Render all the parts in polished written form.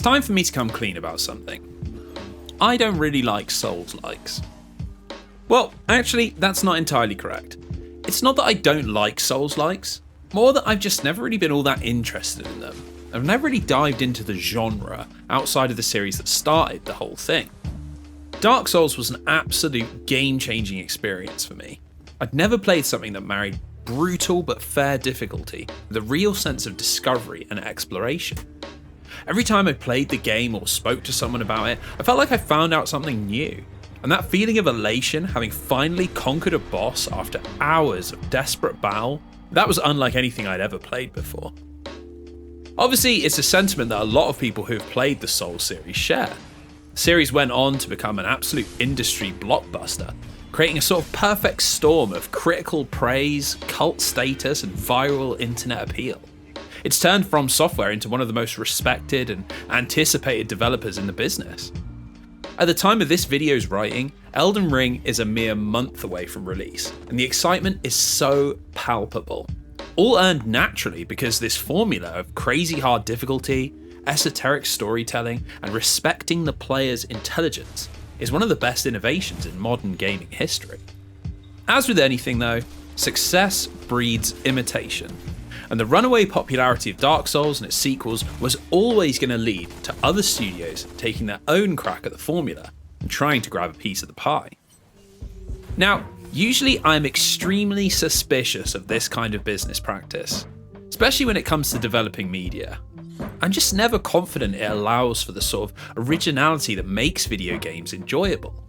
time for me to come clean about something. I don't really like Souls-likes. Well, actually, that's not entirely correct. It's not that I don't like Souls-likes, more that I've just never really been all that interested in them. I've never really dived into the genre outside of the series that started the whole thing. Dark Souls was an absolute game-changing experience for me. I'd never played something that married brutal but fair difficulty with a real sense of discovery and exploration. Every time I played the game or spoke to someone about it, I felt like I found out something new. And that feeling of elation, having finally conquered a boss after hours of desperate battle, that was unlike anything I'd ever played before. Obviously, it's a sentiment that a lot of people who have played the Souls series share. The series went on to become an absolute industry blockbuster, creating a sort of perfect storm of critical praise, cult status, and viral internet appeal. It's turned From Software into one of the most respected and anticipated developers in the business. At the time of this video's writing, Elden Ring is a mere month away from release, and the excitement is so palpable. All earned naturally because this formula of crazy hard difficulty, esoteric storytelling, and respecting the player's intelligence is one of the best innovations in modern gaming history. As with anything though, success breeds imitation, and the runaway popularity of Dark Souls and its sequels was always going to lead to other studios taking their own crack at the formula and trying to grab a piece of the pie. Now, usually I'm extremely suspicious of this kind of business practice, especially when it comes to developing media. I'm just never confident it allows for the sort of originality that makes video games enjoyable.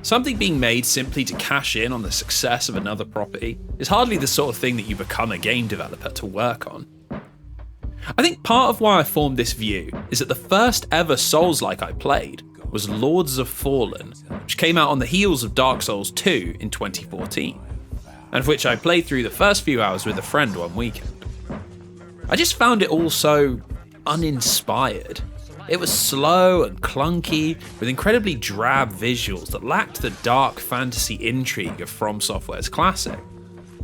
Something being made simply to cash in on the success of another property is hardly the sort of thing that you become a game developer to work on. I think part of why I formed this view is that the first ever Souls-like I played was Lords of Fallen, which came out on the heels of Dark Souls 2 in 2014, and of which I played through the first few hours with a friend one weekend. I just found it all so uninspired. It was slow and clunky, with incredibly drab visuals that lacked the dark fantasy intrigue of From Software's classic.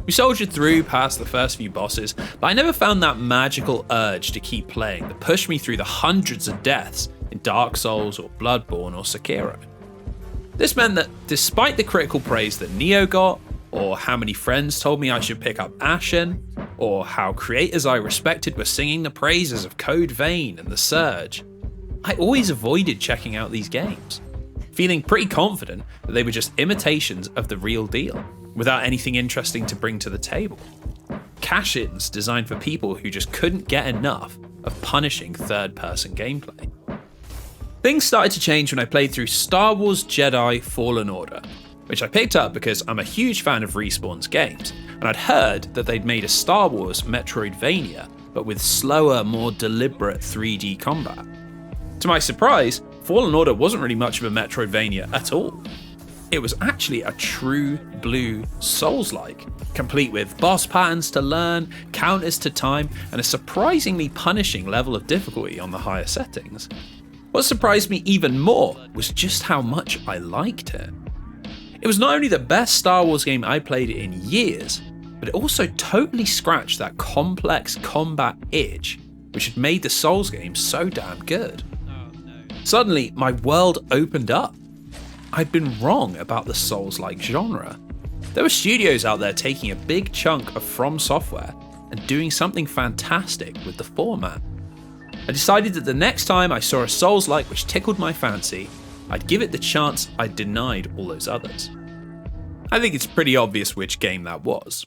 We soldiered through past the first few bosses, but I never found that magical urge to keep playing that pushed me through the hundreds of deaths in Dark Souls or Bloodborne or Sekiro. This meant that despite the critical praise that Nioh got, or how many friends told me I should pick up Ashen, or how creators I respected were singing the praises of Code Vein and The Surge, I always avoided checking out these games, feeling pretty confident that they were just imitations of the real deal, without anything interesting to bring to the table. Cash-ins designed for people who just couldn't get enough of punishing third-person gameplay. Things started to change when I played through Star Wars Jedi Fallen Order, which I picked up because I'm a huge fan of Respawn's games, and I'd heard that they'd made a Star Wars Metroidvania, but with slower, more deliberate 3D combat. To my surprise, Fallen Order wasn't really much of a Metroidvania at all. It was actually a true blue Souls-like, complete with boss patterns to learn, counters to time, and a surprisingly punishing level of difficulty on the higher settings. What surprised me even more was just how much I liked it. It was not only the best Star Wars game I played in years, but it also totally scratched that complex combat itch which had made the Souls games so damn good. Suddenly, my world opened up. I'd been wrong about the Souls-like genre. There were studios out there taking a big chunk of From Software and doing something fantastic with the format. I decided that the next time I saw a Souls-like which tickled my fancy, I'd give it the chance I'd denied all those others. I think it's pretty obvious which game that was.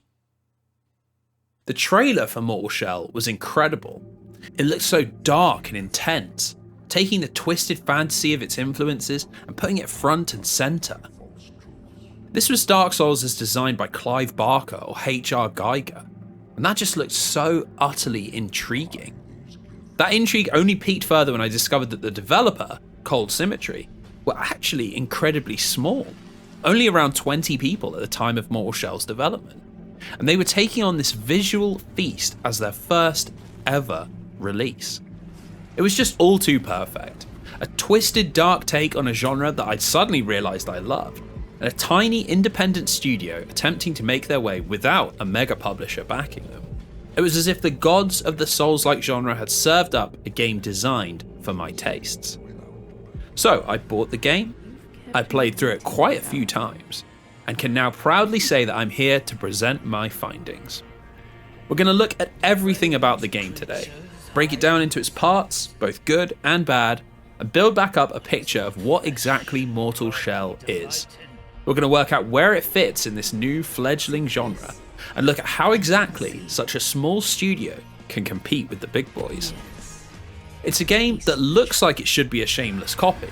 The trailer for Mortal Shell was incredible. It looked so dark and intense, taking the twisted fantasy of its influences and putting it front and centre. This was Dark Souls as designed by Clive Barker or H.R. Geiger, and that just looked so utterly intriguing. That intrigue only peaked further when I discovered that the developer, Cold Symmetry, were actually incredibly small, only around 20 people at the time of Mortal Shell's development, and they were taking on this visual feast as their first ever release. It was just all too perfect. A twisted dark take on a genre that I'd suddenly realised I loved, and a tiny independent studio attempting to make their way without a mega publisher backing them. It was as if the gods of the Souls-like genre had served up a game designed for my tastes. So I bought the game, I played through it quite a few times, and can now proudly say that I'm here to present my findings. We're going to look at everything about the game today, break it down into its parts, both good and bad, and build back up a picture of what exactly Mortal Shell is. We're going to work out where it fits in this new fledgling genre, and look at how exactly such a small studio can compete with the big boys. It's a game that looks like it should be a shameless copy,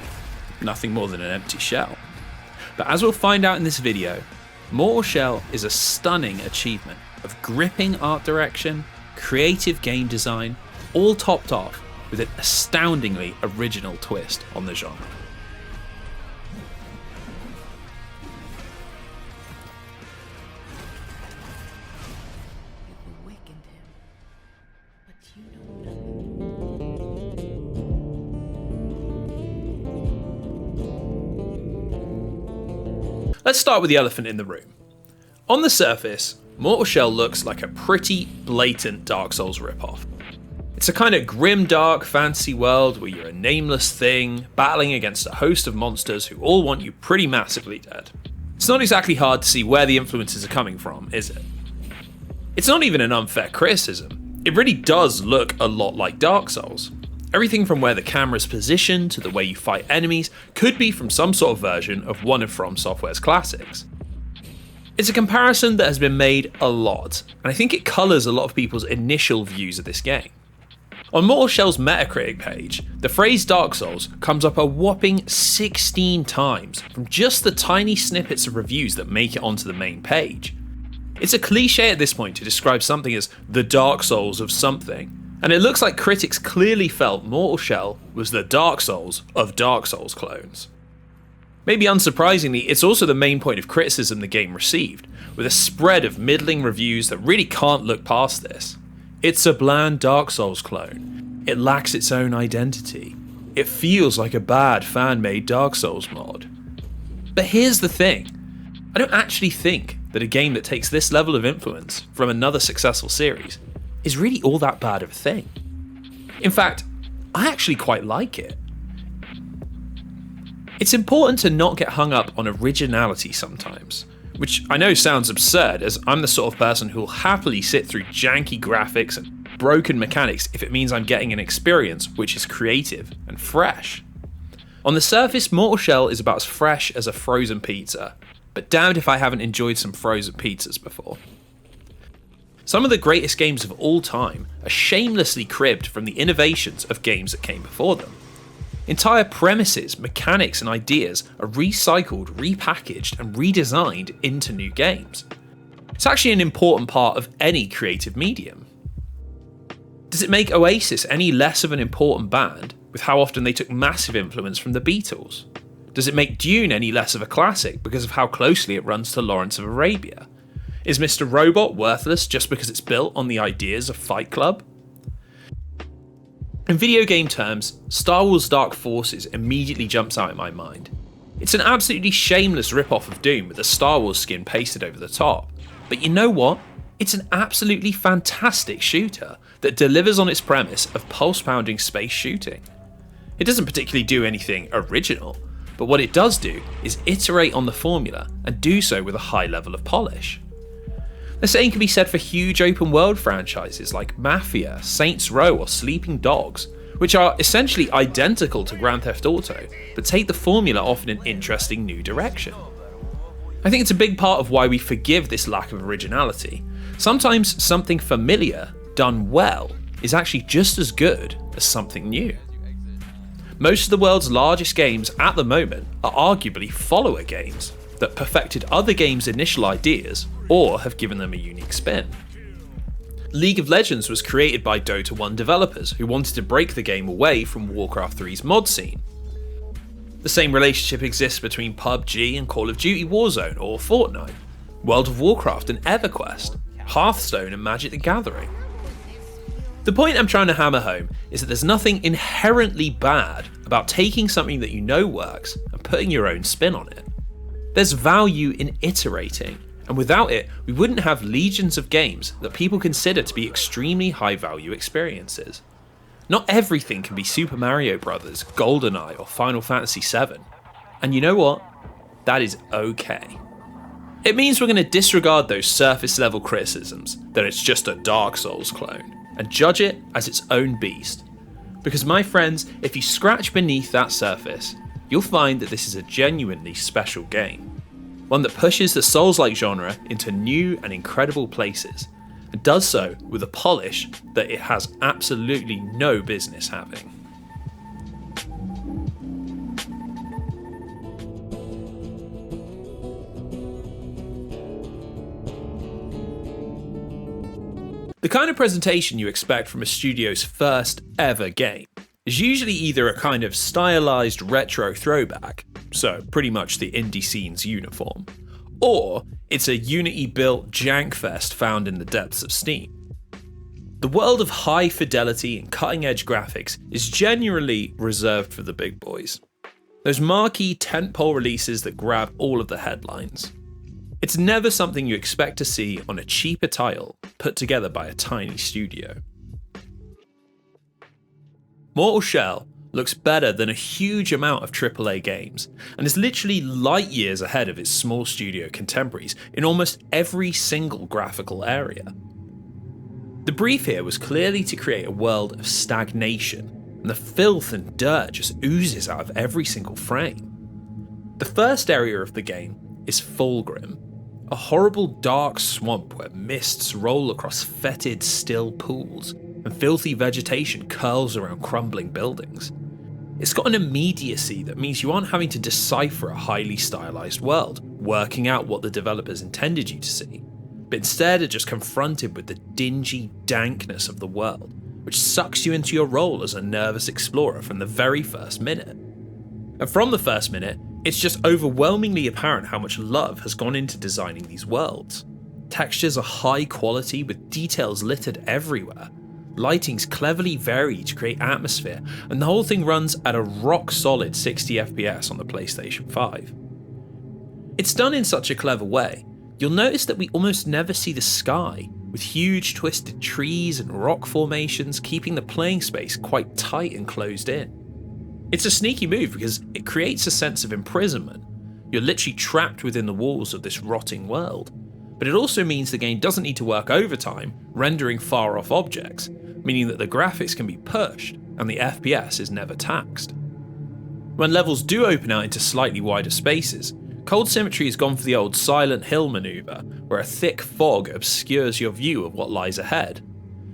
nothing more than an empty shell. But as we'll find out in this video, Mortal Shell is a stunning achievement of gripping art direction, creative game design, all topped off with an astoundingly original twist on the genre. Let's start with the elephant in the room. On the surface, Mortal Shell looks like a pretty blatant Dark Souls ripoff. It's a kind of grim dark fantasy world where you're a nameless thing, battling against a host of monsters who all want you pretty massively dead. It's not exactly hard to see where the influences are coming from, is it? It's not even an unfair criticism. It really does look a lot like Dark Souls. Everything from where the camera's positioned to the way you fight enemies could be from some sort of version of one of From Software's classics. It's a comparison that has been made a lot, and I think it colours a lot of people's initial views of this game. On Mortal Shell's Metacritic page, the phrase Dark Souls comes up a whopping 16 times from just the tiny snippets of reviews that make it onto the main page. It's a cliche at this point to describe something as the Dark Souls of something, and it looks like critics clearly felt Mortal Shell was the Dark Souls of Dark Souls clones. Maybe unsurprisingly, it's also the main point of criticism the game received, with a spread of middling reviews that really can't look past this. It's a bland Dark Souls clone. It lacks its own identity. It feels like a bad fan-made Dark Souls mod. But here's the thing. I don't actually think that a game that takes this level of influence from another successful series is really all that bad of a thing. In fact, I actually quite like it. It's important to not get hung up on originality sometimes, which I know sounds absurd, as I'm the sort of person who will happily sit through janky graphics and broken mechanics if it means I'm getting an experience which is creative and fresh. On the surface, Mortal Shell is about as fresh as a frozen pizza, but damned if I haven't enjoyed some frozen pizzas before. Some of the greatest games of all time are shamelessly cribbed from the innovations of games that came before them. Entire premises, mechanics and ideas are recycled, repackaged and redesigned into new games. It's actually an important part of any creative medium. Does it make Oasis any less of an important band with how often they took massive influence from the Beatles? Does it make Dune any less of a classic because of how closely it runs to Lawrence of Arabia? Is Mr. Robot worthless just because it's built on the ideas of Fight Club? In video game terms, Star Wars Dark Forces immediately jumps out in my mind. It's an absolutely shameless rip-off of Doom with a Star Wars skin pasted over the top. But you know what? It's an absolutely fantastic shooter that delivers on its premise of pulse-pounding space shooting. It doesn't particularly do anything original, but what it does do is iterate on the formula and do so with a high level of polish. The same can be said for huge open world franchises like Mafia, Saints Row or Sleeping Dogs, which are essentially identical to Grand Theft Auto, but take the formula off in an interesting new direction. I think it's a big part of why we forgive this lack of originality. Sometimes something familiar, done well, is actually just as good as something new. Most of the world's largest games at the moment are arguably follower games that perfected other games' initial ideas or have given them a unique spin. League of Legends was created by Dota 1 developers who wanted to break the game away from Warcraft 3's mod scene. The same relationship exists between PUBG and Call of Duty Warzone or Fortnite, World of Warcraft and EverQuest, Hearthstone and Magic the Gathering. The point I'm trying to hammer home is that there's nothing inherently bad about taking something that you know works and putting your own spin on it. There's value in iterating, and without it, we wouldn't have legions of games that people consider to be extremely high value experiences. Not everything can be Super Mario Bros., GoldenEye, or Final Fantasy VII. And you know what? That is okay. It means we're going to disregard those surface level criticisms that it's just a Dark Souls clone, and judge it as its own beast. Because my friends, if you scratch beneath that surface, you'll find that this is a genuinely special game. One that pushes the Souls-like genre into new and incredible places, and does so with a polish that it has absolutely no business having. The kind of presentation you expect from a studio's first ever game is usually either a kind of stylized retro throwback, so pretty much the indie scene's uniform, or it's a Unity-built jankfest found in the depths of Steam. The world of high fidelity and cutting-edge graphics is generally reserved for the big boys. Those marquee tentpole releases that grab all of the headlines. It's never something you expect to see on a cheaper title put together by a tiny studio. Mortal Shell looks better than a huge amount of AAA games, and is literally light years ahead of its small studio contemporaries in almost every single graphical area. The brief here was clearly to create a world of stagnation, and the filth and dirt just oozes out of every single frame. The first area of the game is Fulgrim, a horrible dark swamp where mists roll across fetid still pools, and filthy vegetation curls around crumbling buildings. It's got an immediacy that means you aren't having to decipher a highly stylized world, working out what the developers intended you to see, but instead are just confronted with the dingy dankness of the world, which sucks you into your role as a nervous explorer from the very first minute. And from the first minute, it's just overwhelmingly apparent how much love has gone into designing these worlds. Textures are high quality with details littered everywhere. Lighting's cleverly varied to create atmosphere, and the whole thing runs at a rock solid 60 FPS on the PlayStation 5. It's done in such a clever way, you'll notice that we almost never see the sky, with huge twisted trees and rock formations keeping the playing space quite tight and closed in. It's a sneaky move because it creates a sense of imprisonment. You're literally trapped within the walls of this rotting world. But it also means the game doesn't need to work overtime rendering far off objects, meaning that the graphics can be pushed and the FPS is never taxed. When levels do open out into slightly wider spaces, Cold Symmetry has gone for the old Silent Hill maneuver, where a thick fog obscures your view of what lies ahead.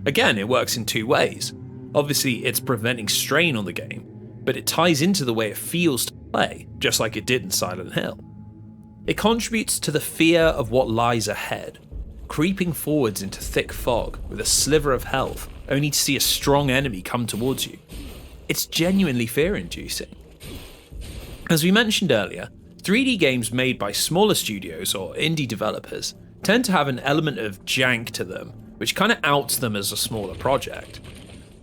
Again, it works in two ways. Obviously, it's preventing strain on the game, but it ties into the way it feels to play, just like it did in Silent Hill. It contributes to the fear of what lies ahead, creeping forwards into thick fog with a sliver of health, only to see a strong enemy come towards you. It's genuinely fear-inducing. As we mentioned earlier, 3D games made by smaller studios or indie developers tend to have an element of jank to them, which kind of outs them as a smaller project.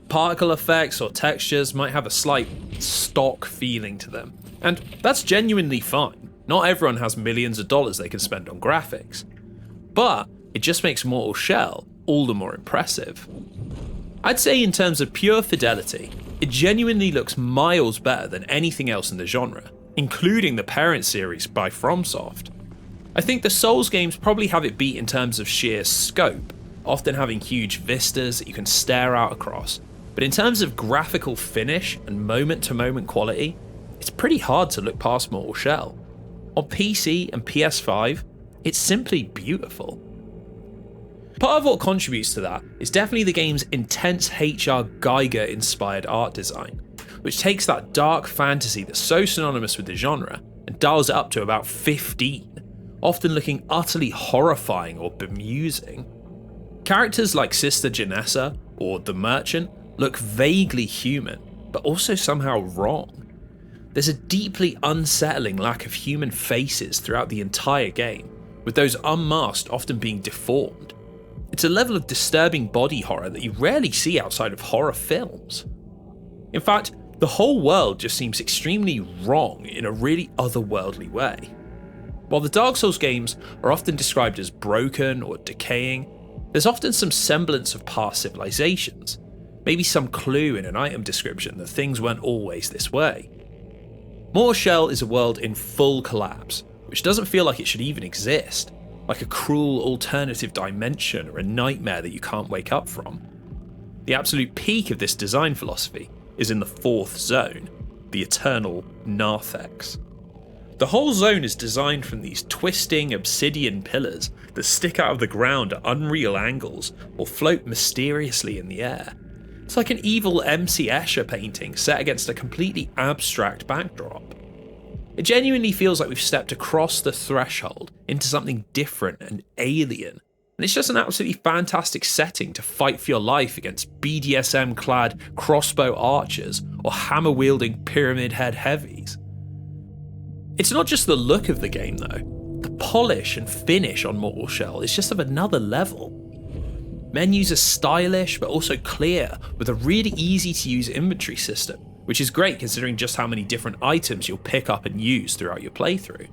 Particle effects or textures might have a slight stock feeling to them, and that's genuinely fine. Not everyone has millions of dollars they can spend on graphics, but it just makes Mortal Shell all the more impressive. I'd say in terms of pure fidelity, it genuinely looks miles better than anything else in the genre, including the parent series by FromSoft. I think the Souls games probably have it beat in terms of sheer scope, often having huge vistas that you can stare out across, but in terms of graphical finish and moment-to-moment quality, it's pretty hard to look past Mortal Shell. On PC and PS5, it's simply beautiful. Part of what contributes to that is definitely the game's intense H.R. Giger-inspired art design, which takes that dark fantasy that's so synonymous with the genre and dials it up to about 15, often looking utterly horrifying or bemusing. Characters like Sister Janessa or The Merchant look vaguely human, but also somehow wrong. There's a deeply unsettling lack of human faces throughout the entire game, with those unmasked often being deformed. It's a level of disturbing body horror that you rarely see outside of horror films. In fact, the whole world just seems extremely wrong in a really otherworldly way. While the Dark Souls games are often described as broken or decaying, there's often some semblance of past civilizations. maybe some clue in an item description that things weren't always this way. Mortal Shell is a world in full collapse, which doesn't feel like it should even exist, like a cruel alternative dimension or a nightmare that you can't wake up from. The absolute peak of this design philosophy is in the 4th zone, the eternal narthex. The whole zone is designed from these twisting obsidian pillars that stick out of the ground at unreal angles or float mysteriously in the air. It's like an evil M.C. Escher painting set against a completely abstract backdrop. It genuinely feels like we've stepped across the threshold into something different and alien, and it's just an absolutely fantastic setting to fight for your life against BDSM-clad crossbow archers or hammer-wielding pyramid head heavies. It's not just the look of the game though. The polish and finish on Mortal Shell is just of another level. Menus are stylish but also clear, with a really easy to use inventory system, which is great considering just how many different items you'll pick up and use throughout your playthrough.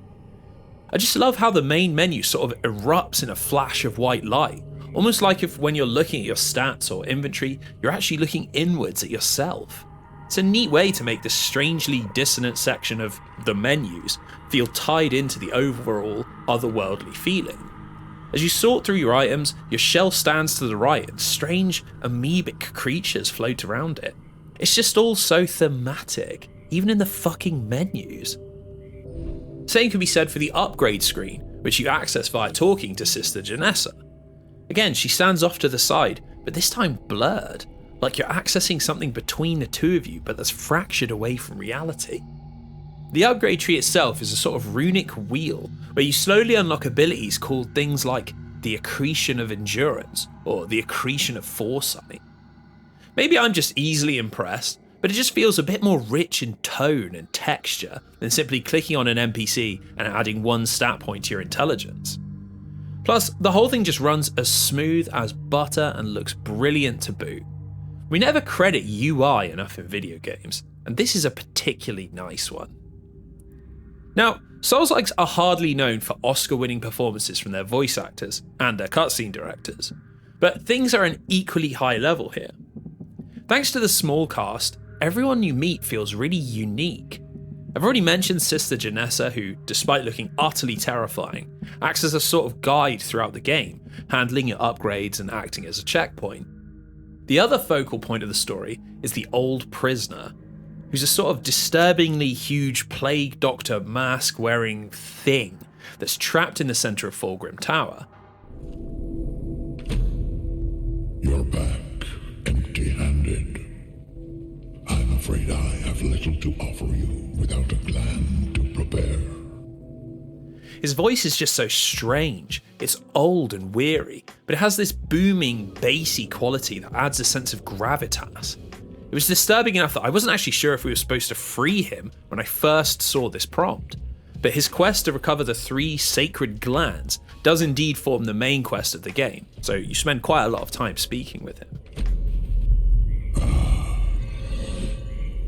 I just love how the main menu sort of erupts in a flash of white light, almost like if when you're looking at your stats or inventory, you're actually looking inwards at yourself. It's a neat way to make this strangely dissonant section of the menus feel tied into the overall otherworldly feeling. As you sort through your items, your shelf stands to the right and strange amoebic creatures float around it. It's just all so thematic, even in the fucking menus. Same can be said for the upgrade screen, which you access via talking to Sister Janessa. Again, she stands off to the side, but this time blurred, like you're accessing something between the two of you but that's fractured away from reality. The upgrade tree itself is a sort of runic wheel where you slowly unlock abilities called things like the accretion of endurance or the accretion of foresight. Maybe I'm just easily impressed, but it just feels a bit more rich in tone and texture than simply clicking on an NPC and adding 1 stat point to your intelligence. Plus, the whole thing just runs as smooth as butter and looks brilliant to boot. We never credit UI enough in video games, and this is a particularly nice one. Now, Soulslikes are hardly known for Oscar-winning performances from their voice actors and their cutscene directors, but things are an equally high level here. Thanks to the small cast, everyone you meet feels really unique. I've already mentioned Sister Janessa, who, despite looking utterly terrifying, acts as a sort of guide throughout the game, handling your upgrades and acting as a checkpoint. The other focal point of the story is the old prisoner, who's a sort of disturbingly huge plague doctor mask-wearing thing that's trapped in the centre of Fulgrim Tower. You're back, empty-handed. I'm afraid I have little to offer you without a plan to prepare. His voice is just so strange. It's old and weary, but it has this booming, bassy quality that adds a sense of gravitas. It was disturbing enough that I wasn't actually sure if we were supposed to free him when I first saw this prompt, but his quest to recover the 3 sacred glands does indeed form the main quest of the game, so you spend quite a lot of time speaking with him.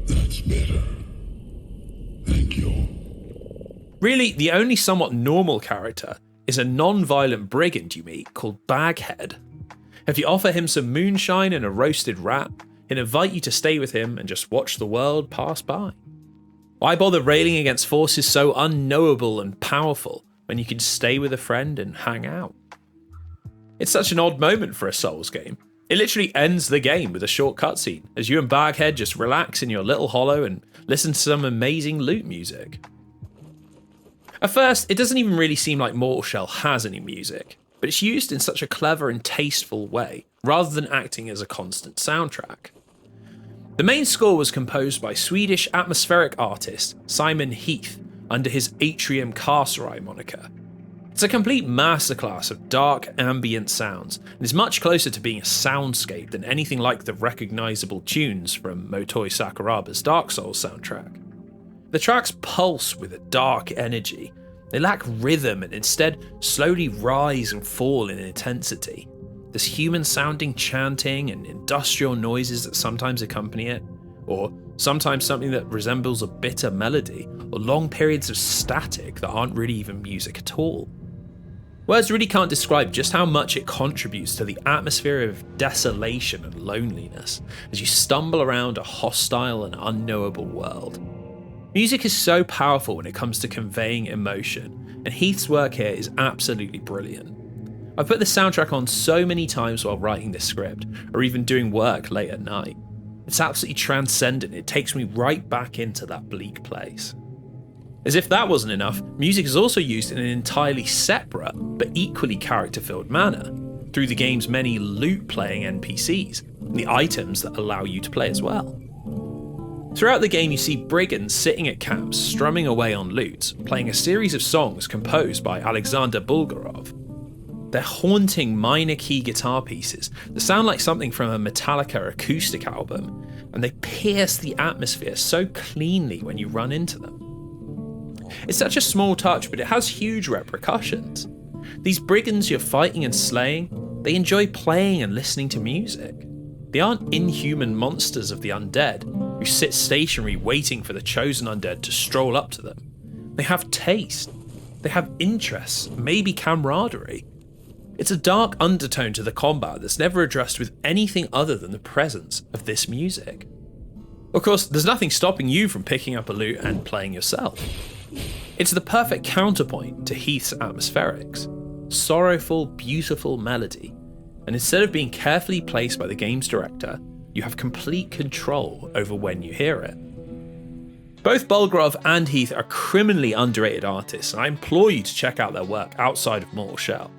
That's better. Thank you. Really, the only somewhat normal character is a non-violent brigand you meet called Baghead. If you offer him some moonshine and a roasted rat, he'll invite you to stay with him and just watch the world pass by. Why bother railing against forces so unknowable and powerful when you can stay with a friend and hang out? It's such an odd moment for a Souls game. It literally ends the game with a short cutscene as you and Baghead just relax in your little hollow and listen to some amazing loot music. At first, it doesn't even really seem like Mortal Shell has any music, but it's used in such a clever and tasteful way, rather than acting as a constant soundtrack. The main score was composed by Swedish atmospheric artist Simon Heath under his Atrium Carcerai moniker. It's a complete masterclass of dark ambient sounds and is much closer to being a soundscape than anything like the recognisable tunes from Motoi Sakuraba's Dark Souls soundtrack. The tracks pulse with a dark energy. They lack rhythm and instead slowly rise and fall in intensity. There's human-sounding chanting and industrial noises that sometimes accompany it, or sometimes something that resembles a bitter melody, or long periods of static that aren't really even music at all. Words really can't describe just how much it contributes to the atmosphere of desolation and loneliness as you stumble around a hostile and unknowable world. Music is so powerful when it comes to conveying emotion, and Heath's work here is absolutely brilliant. I've put the soundtrack on so many times while writing this script, or even doing work late at night. It's absolutely transcendent, it takes me right back into that bleak place. As if that wasn't enough, music is also used in an entirely separate, but equally character-filled manner, through the game's many lute-playing NPCs, and the items that allow you to play as well. Throughout the game you see brigands sitting at camps strumming away on lutes, playing a series of songs composed by Alexander Bulgarov. They're haunting minor key guitar pieces that sound like something from a Metallica acoustic album, and they pierce the atmosphere so cleanly when you run into them. It's such a small touch, but it has huge repercussions. These brigands you're fighting and slaying, they enjoy playing and listening to music. They aren't inhuman monsters of the undead, who sit stationary waiting for the chosen undead to stroll up to them. They have taste. They have interests, maybe camaraderie. It's a dark undertone to the combat that's never addressed with anything other than the presence of this music. Of course, there's nothing stopping you from picking up a lute and playing yourself. It's the perfect counterpoint to Heath's atmospherics. Sorrowful, beautiful melody, and instead of being carefully placed by the game's director, you have complete control over when you hear it. Both Bulgarov and Heath are criminally underrated artists, and I implore you to check out their work outside of Mortal Shell.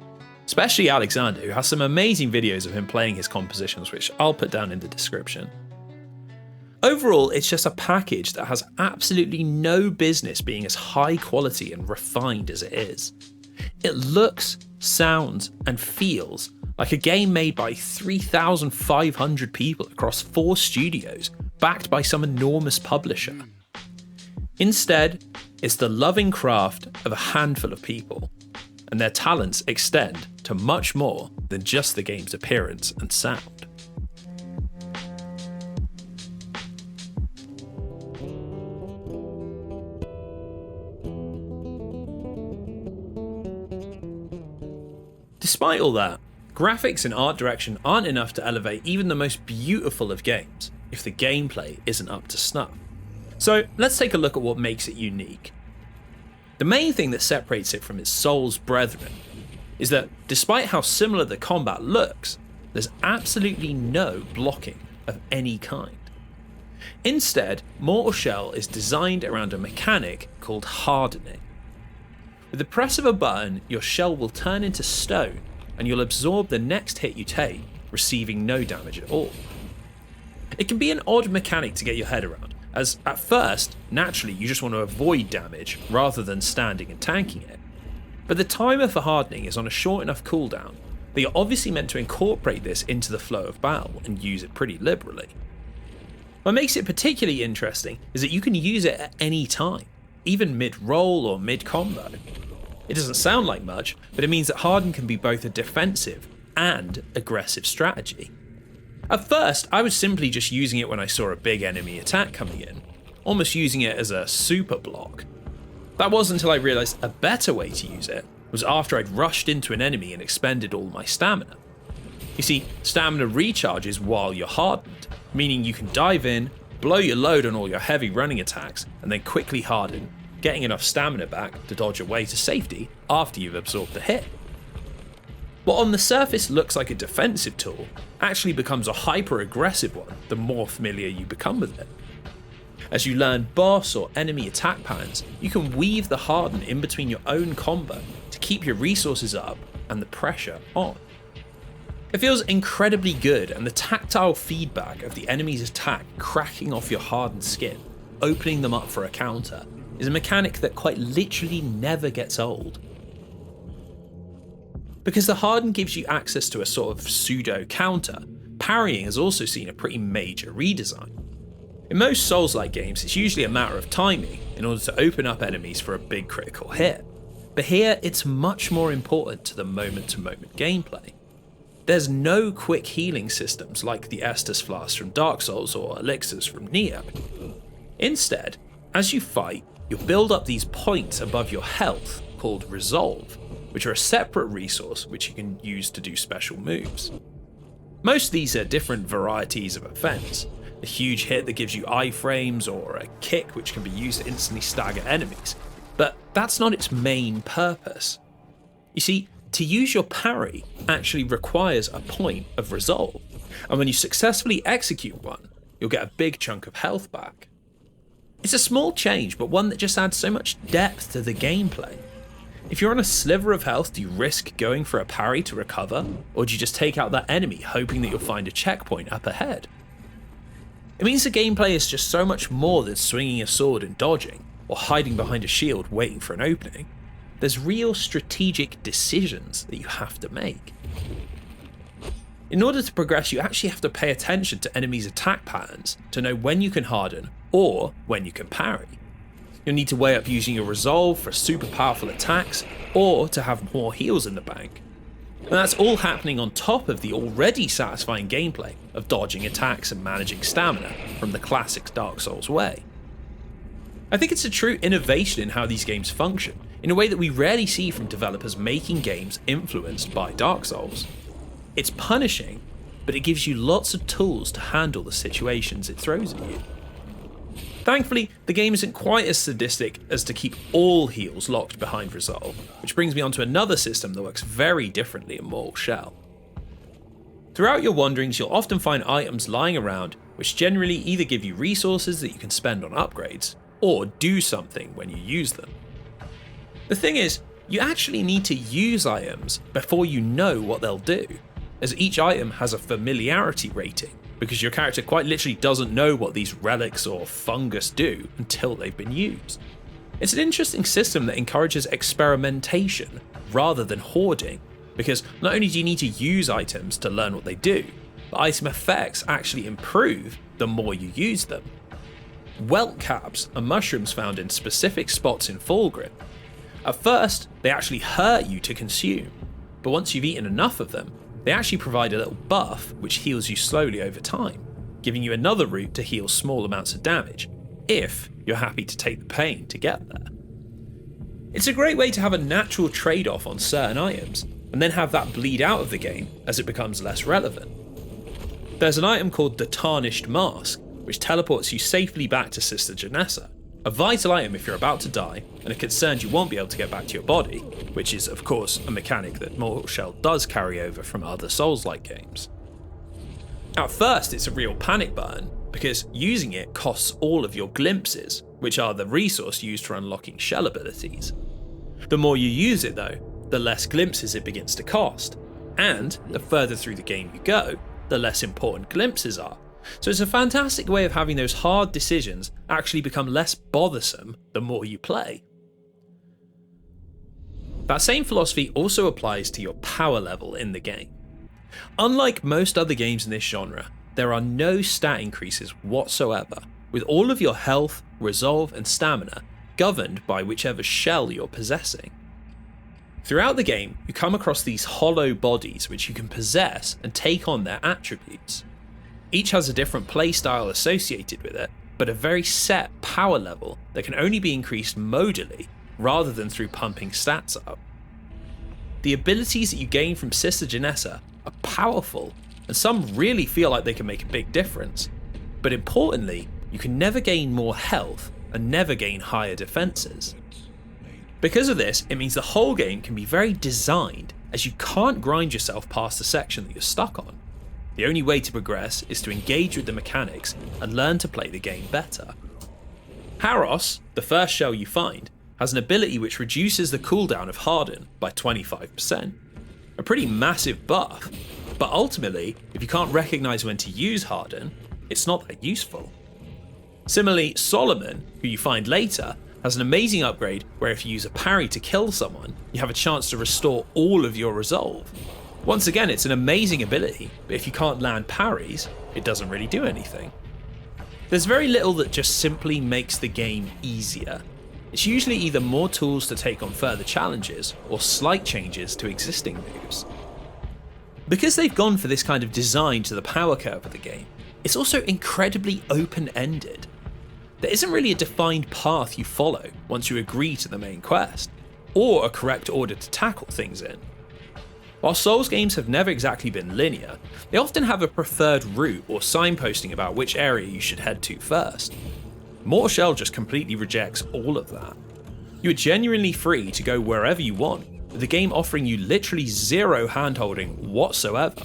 Especially Alexander, who has some amazing videos of him playing his compositions, which I'll put down in the description. Overall, it's just a package that has absolutely no business being as high quality and refined as it is. It looks, sounds, and feels like a game made by 3,500 people across 4 studios, backed by some enormous publisher. Instead, it's the loving craft of a handful of people, and their talents extend to much more than just the game's appearance and sound. Despite all that, graphics and art direction aren't enough to elevate even the most beautiful of games if the gameplay isn't up to snuff. So let's take a look at what makes it unique. The main thing that separates it from its Souls brethren is that despite how similar the combat looks, there's absolutely no blocking of any kind. Instead, Mortal Shell is designed around a mechanic called hardening. With the press of a button, your shell will turn into stone and you'll absorb the next hit you take, receiving no damage at all. It can be an odd mechanic to get your head around, as at first, naturally you just want to avoid damage rather than standing and tanking it. But the timer for hardening is on a short enough cooldown that you're obviously meant to incorporate this into the flow of battle and use it pretty liberally. What makes it particularly interesting is that you can use it at any time, even mid-roll or mid-combo. It doesn't sound like much, but it means that Harden can be both a defensive and aggressive strategy. At first, I was simply just using it when I saw a big enemy attack coming in, almost using it as a super block. That wasn't until I realised a better way to use it was after I'd rushed into an enemy and expended all my stamina. You see, stamina recharges while you're hardened, meaning you can dive in, blow your load on all your heavy running attacks, and then quickly harden, getting enough stamina back to dodge away to safety after you've absorbed the hit. What on the surface looks like a defensive tool actually becomes a hyper-aggressive one the more familiar you become with it. As you learn boss or enemy attack patterns, you can weave the harden in between your own combo to keep your resources up and the pressure on. It feels incredibly good, and the tactile feedback of the enemy's attack cracking off your hardened skin, opening them up for a counter, is a mechanic that quite literally never gets old. Because the harden gives you access to a sort of pseudo counter, parrying has also seen a pretty major redesign. In most Souls-like games, it's usually a matter of timing in order to open up enemies for a big critical hit, but here it's much more important to the moment-to-moment gameplay. There's no quick healing systems like the Estus Flask from Dark Souls or Elixirs from Neo. Instead, as you fight, you'll build up these points above your health called Resolve, which are a separate resource which you can use to do special moves. Most of these are different varieties of offense. A huge hit that gives you iframes, or a kick which can be used to instantly stagger enemies, but that's not its main purpose. You see, to use your parry actually requires a point of resolve, and when you successfully execute one, you'll get a big chunk of health back. It's a small change, but one that just adds so much depth to the gameplay. If you're on a sliver of health, do you risk going for a parry to recover, or do you just take out that enemy hoping that you'll find a checkpoint up ahead? It means the gameplay is just so much more than swinging a sword and dodging, or hiding behind a shield waiting for an opening. There's real strategic decisions that you have to make. In order to progress, you actually have to pay attention to enemies' attack patterns to know when you can harden or when you can parry. You'll need to weigh up using your resolve for super powerful attacks or to have more heals in the bank. And that's all happening on top of the already satisfying gameplay of dodging attacks and managing stamina from the classic Dark Souls way. I think it's a true innovation in how these games function, in a way that we rarely see from developers making games influenced by Dark Souls. It's punishing, but it gives you lots of tools to handle the situations it throws at you. Thankfully, the game isn't quite as sadistic as to keep all heals locked behind resolve, which brings me on to another system that works very differently in Mortal Shell. Throughout your wanderings, you'll often find items lying around which generally either give you resources that you can spend on upgrades, or do something when you use them. The thing is, you actually need to use items before you know what they'll do, as each item has a familiarity rating, because your character quite literally doesn't know what these relics or fungus do until they've been used. It's an interesting system that encourages experimentation rather than hoarding, because not only do you need to use items to learn what they do, but item effects actually improve the more you use them. Welt caps are mushrooms found in specific spots in Fulgrim. At first, they actually hurt you to consume, but once you've eaten enough of them, they actually provide a little buff which heals you slowly over time, giving you another route to heal small amounts of damage, if you're happy to take the pain to get there. It's a great way to have a natural trade-off on certain items, and then have that bleed out of the game as it becomes less relevant. There's an item called the Tarnished Mask, which teleports you safely back to Sister Janessa, a vital item if you're about to die and are concerned you won't be able to get back to your body, which is of course a mechanic that Mortal Shell does carry over from other Soulslike games. At first it's a real panic button, because using it costs all of your glimpses, which are the resource used for unlocking shell abilities. The more you use it though, the less glimpses it begins to cost, and the further through the game you go, the less important glimpses are. So it's a fantastic way of having those hard decisions actually become less bothersome the more you play. That same philosophy also applies to your power level in the game. Unlike most other games in this genre, there are no stat increases whatsoever, with all of your health, resolve and stamina governed by whichever shell you're possessing. Throughout the game, you come across these hollow bodies which you can possess and take on their attributes. Each has a different playstyle associated with it, but a very set power level that can only be increased modally rather than through pumping stats up. The abilities that you gain from Sister Janessa are powerful, and some really feel like they can make a big difference. But importantly, you can never gain more health and never gain higher defenses. Because of this, it means the whole game can be very designed, as you can't grind yourself past the section that you're stuck on. The only way to progress is to engage with the mechanics and learn to play the game better. Haros, the first shell you find, has an ability which reduces the cooldown of Harden by 25%. A pretty massive buff, but ultimately, if you can't recognise when to use Harden, it's not that useful. Similarly, Solomon, who you find later, has an amazing upgrade where if you use a parry to kill someone, you have a chance to restore all of your resolve. Once again, it's an amazing ability, but if you can't land parries, it doesn't really do anything. There's very little that just simply makes the game easier. It's usually either more tools to take on further challenges, or slight changes to existing moves. Because they've gone for this kind of design to the power curve of the game, it's also incredibly open-ended. There isn't really a defined path you follow once you agree to the main quest. or a correct order to tackle things in. While Souls games have never exactly been linear, they often have a preferred route or signposting about which area you should head to first. Mortal Shell just completely rejects all of that. You are genuinely free to go wherever you want, with the game offering you literally zero handholding whatsoever.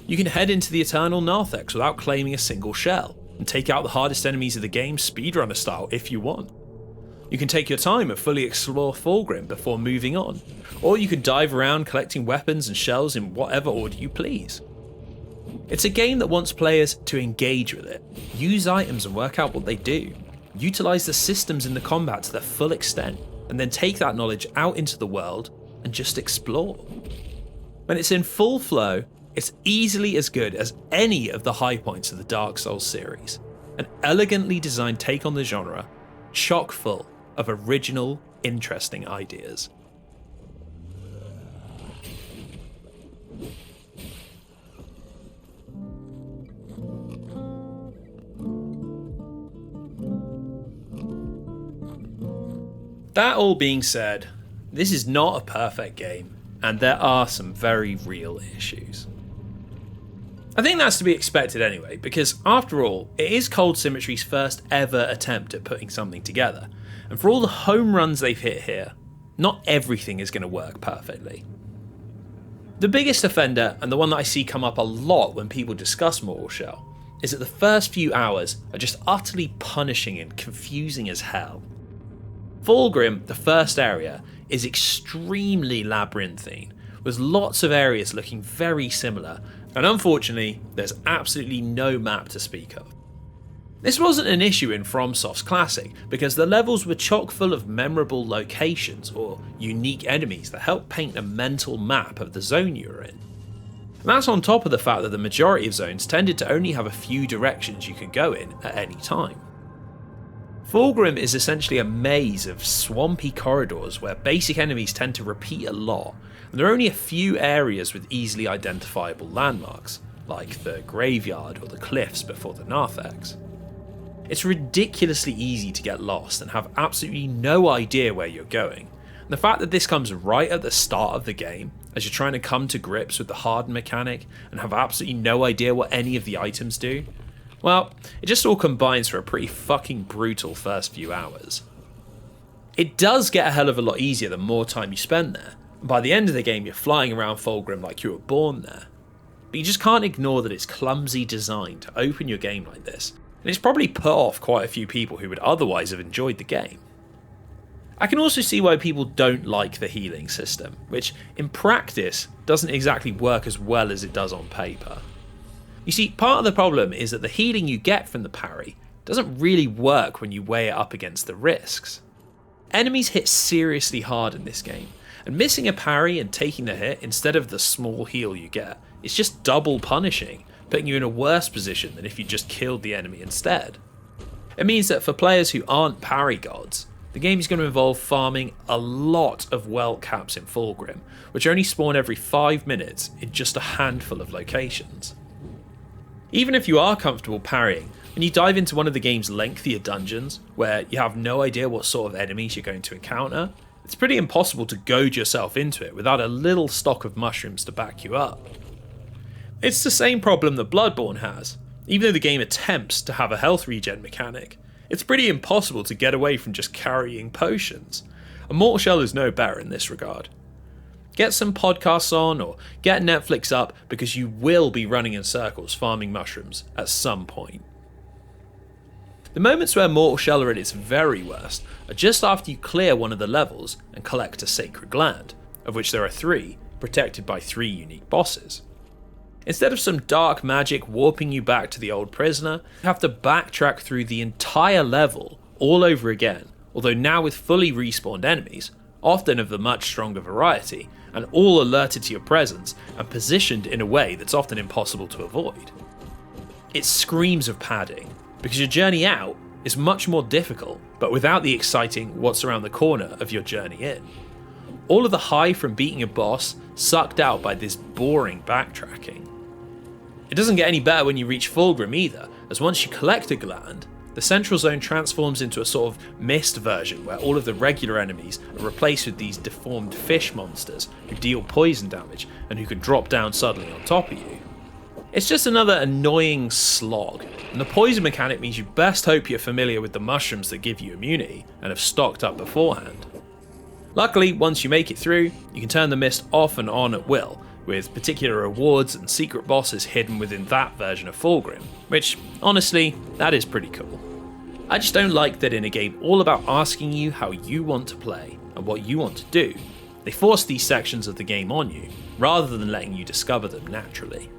You can head into the Eternal Narthex without claiming a single shell, and take out the hardest enemies of the game speedrunner style if you want. You can take your time and fully explore Fulgrim before moving on, or you can dive around collecting weapons and shells in whatever order you please. It's a game that wants players to engage with it, use items and work out what they do, utilise the systems in the combat to their full extent, and then take that knowledge out into the world and just explore. When it's in full flow, it's easily as good as any of the high points of the Dark Souls series, an elegantly designed take on the genre, chock full of original, interesting ideas. That all being said, this is not a perfect game, and there are some very real issues. I think that's to be expected anyway, because after all, it is Cold Symmetry's first ever attempt at putting something together, and for all the home runs they've hit here, not everything is going to work perfectly. The biggest offender, and the one that I see come up a lot when people discuss Mortal Shell, is that the first few hours are just utterly punishing and confusing as hell. Fulgrim, the first area, is extremely labyrinthine, with lots of areas looking very similar, and unfortunately, there's absolutely no map to speak of. This wasn't an issue in FromSoft's Classic, because the levels were chock full of memorable locations or unique enemies that helped paint a mental map of the zone you were in. And that's on top of the fact that the majority of zones tended to only have a few directions you could go in at any time. Fulgrim is essentially a maze of swampy corridors where basic enemies tend to repeat a lot, and there are only a few areas with easily identifiable landmarks, like the graveyard or the cliffs before the Narthex. It's ridiculously easy to get lost and have absolutely no idea where you're going, and the fact that this comes right at the start of the game, as you're trying to come to grips with the hardened mechanic and have absolutely no idea what any of the items do, well, it just all combines for a pretty fucking brutal first few hours. It does get a hell of a lot easier the more time you spend there, and by the end of the game you're flying around Fulgrim like you were born there. But you just can't ignore that it's clumsy design to open your game like this, and it's probably put off quite a few people who would otherwise have enjoyed the game. I can also see why people don't like the healing system, which in practice doesn't exactly work as well as it does on paper. You see, part of the problem is that the healing you get from the parry doesn't really work when you weigh it up against the risks. Enemies hit seriously hard in this game, and missing a parry and taking the hit instead of the small heal you get is just double punishing, putting you in a worse position than if you just killed the enemy instead. It means that for players who aren't parry gods, the game is going to involve farming a lot of welt caps in Fulgrim, which only spawn every 5 minutes in just a handful of locations. Even if you are comfortable parrying, when you dive into one of the game's lengthier dungeons, where you have no idea what sort of enemies you're going to encounter, it's pretty impossible to goad yourself into it without a little stock of mushrooms to back you up. It's the same problem that Bloodborne has. Even though the game attempts to have a health regen mechanic, it's pretty impossible to get away from just carrying potions, and Mortal Shell is no better in this regard. Get some podcasts on or get Netflix up, because you will be running in circles farming mushrooms at some point. The moments where Mortal Shell are at its very worst are just after you clear one of the levels and collect a sacred gland, of which there are 3, protected by 3 unique bosses. Instead of some dark magic warping you back to the old prisoner, you have to backtrack through the entire level all over again, although now with fully respawned enemies, often of a much stronger variety, and all alerted to your presence and positioned in a way that's often impossible to avoid. It screams of padding, because your journey out is much more difficult, but without the exciting what's around the corner of your journey in. All of the high from beating a boss sucked out by this boring backtracking. It doesn't get any better when you reach Fulgrim either, as once you collect a gland, the central zone transforms into a sort of mist version where all of the regular enemies are replaced with these deformed fish monsters who deal poison damage and who can drop down suddenly on top of you. It's just another annoying slog, and the poison mechanic means you best hope you're familiar with the mushrooms that give you immunity and have stocked up beforehand. Luckily, once you make it through, you can turn the mist off and on at will, with particular rewards and secret bosses hidden within that version of Fulgrim, which, honestly, that is pretty cool. I just don't like that in a game all about asking you how you want to play and what you want to do, they force these sections of the game on you, rather than letting you discover them naturally.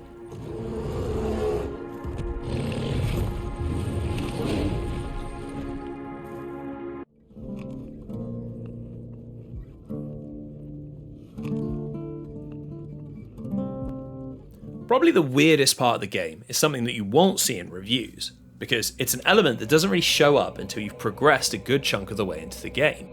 Probably the weirdest part of the game is something that you won't see in reviews, because it's an element that doesn't really show up until you've progressed a good chunk of the way into the game.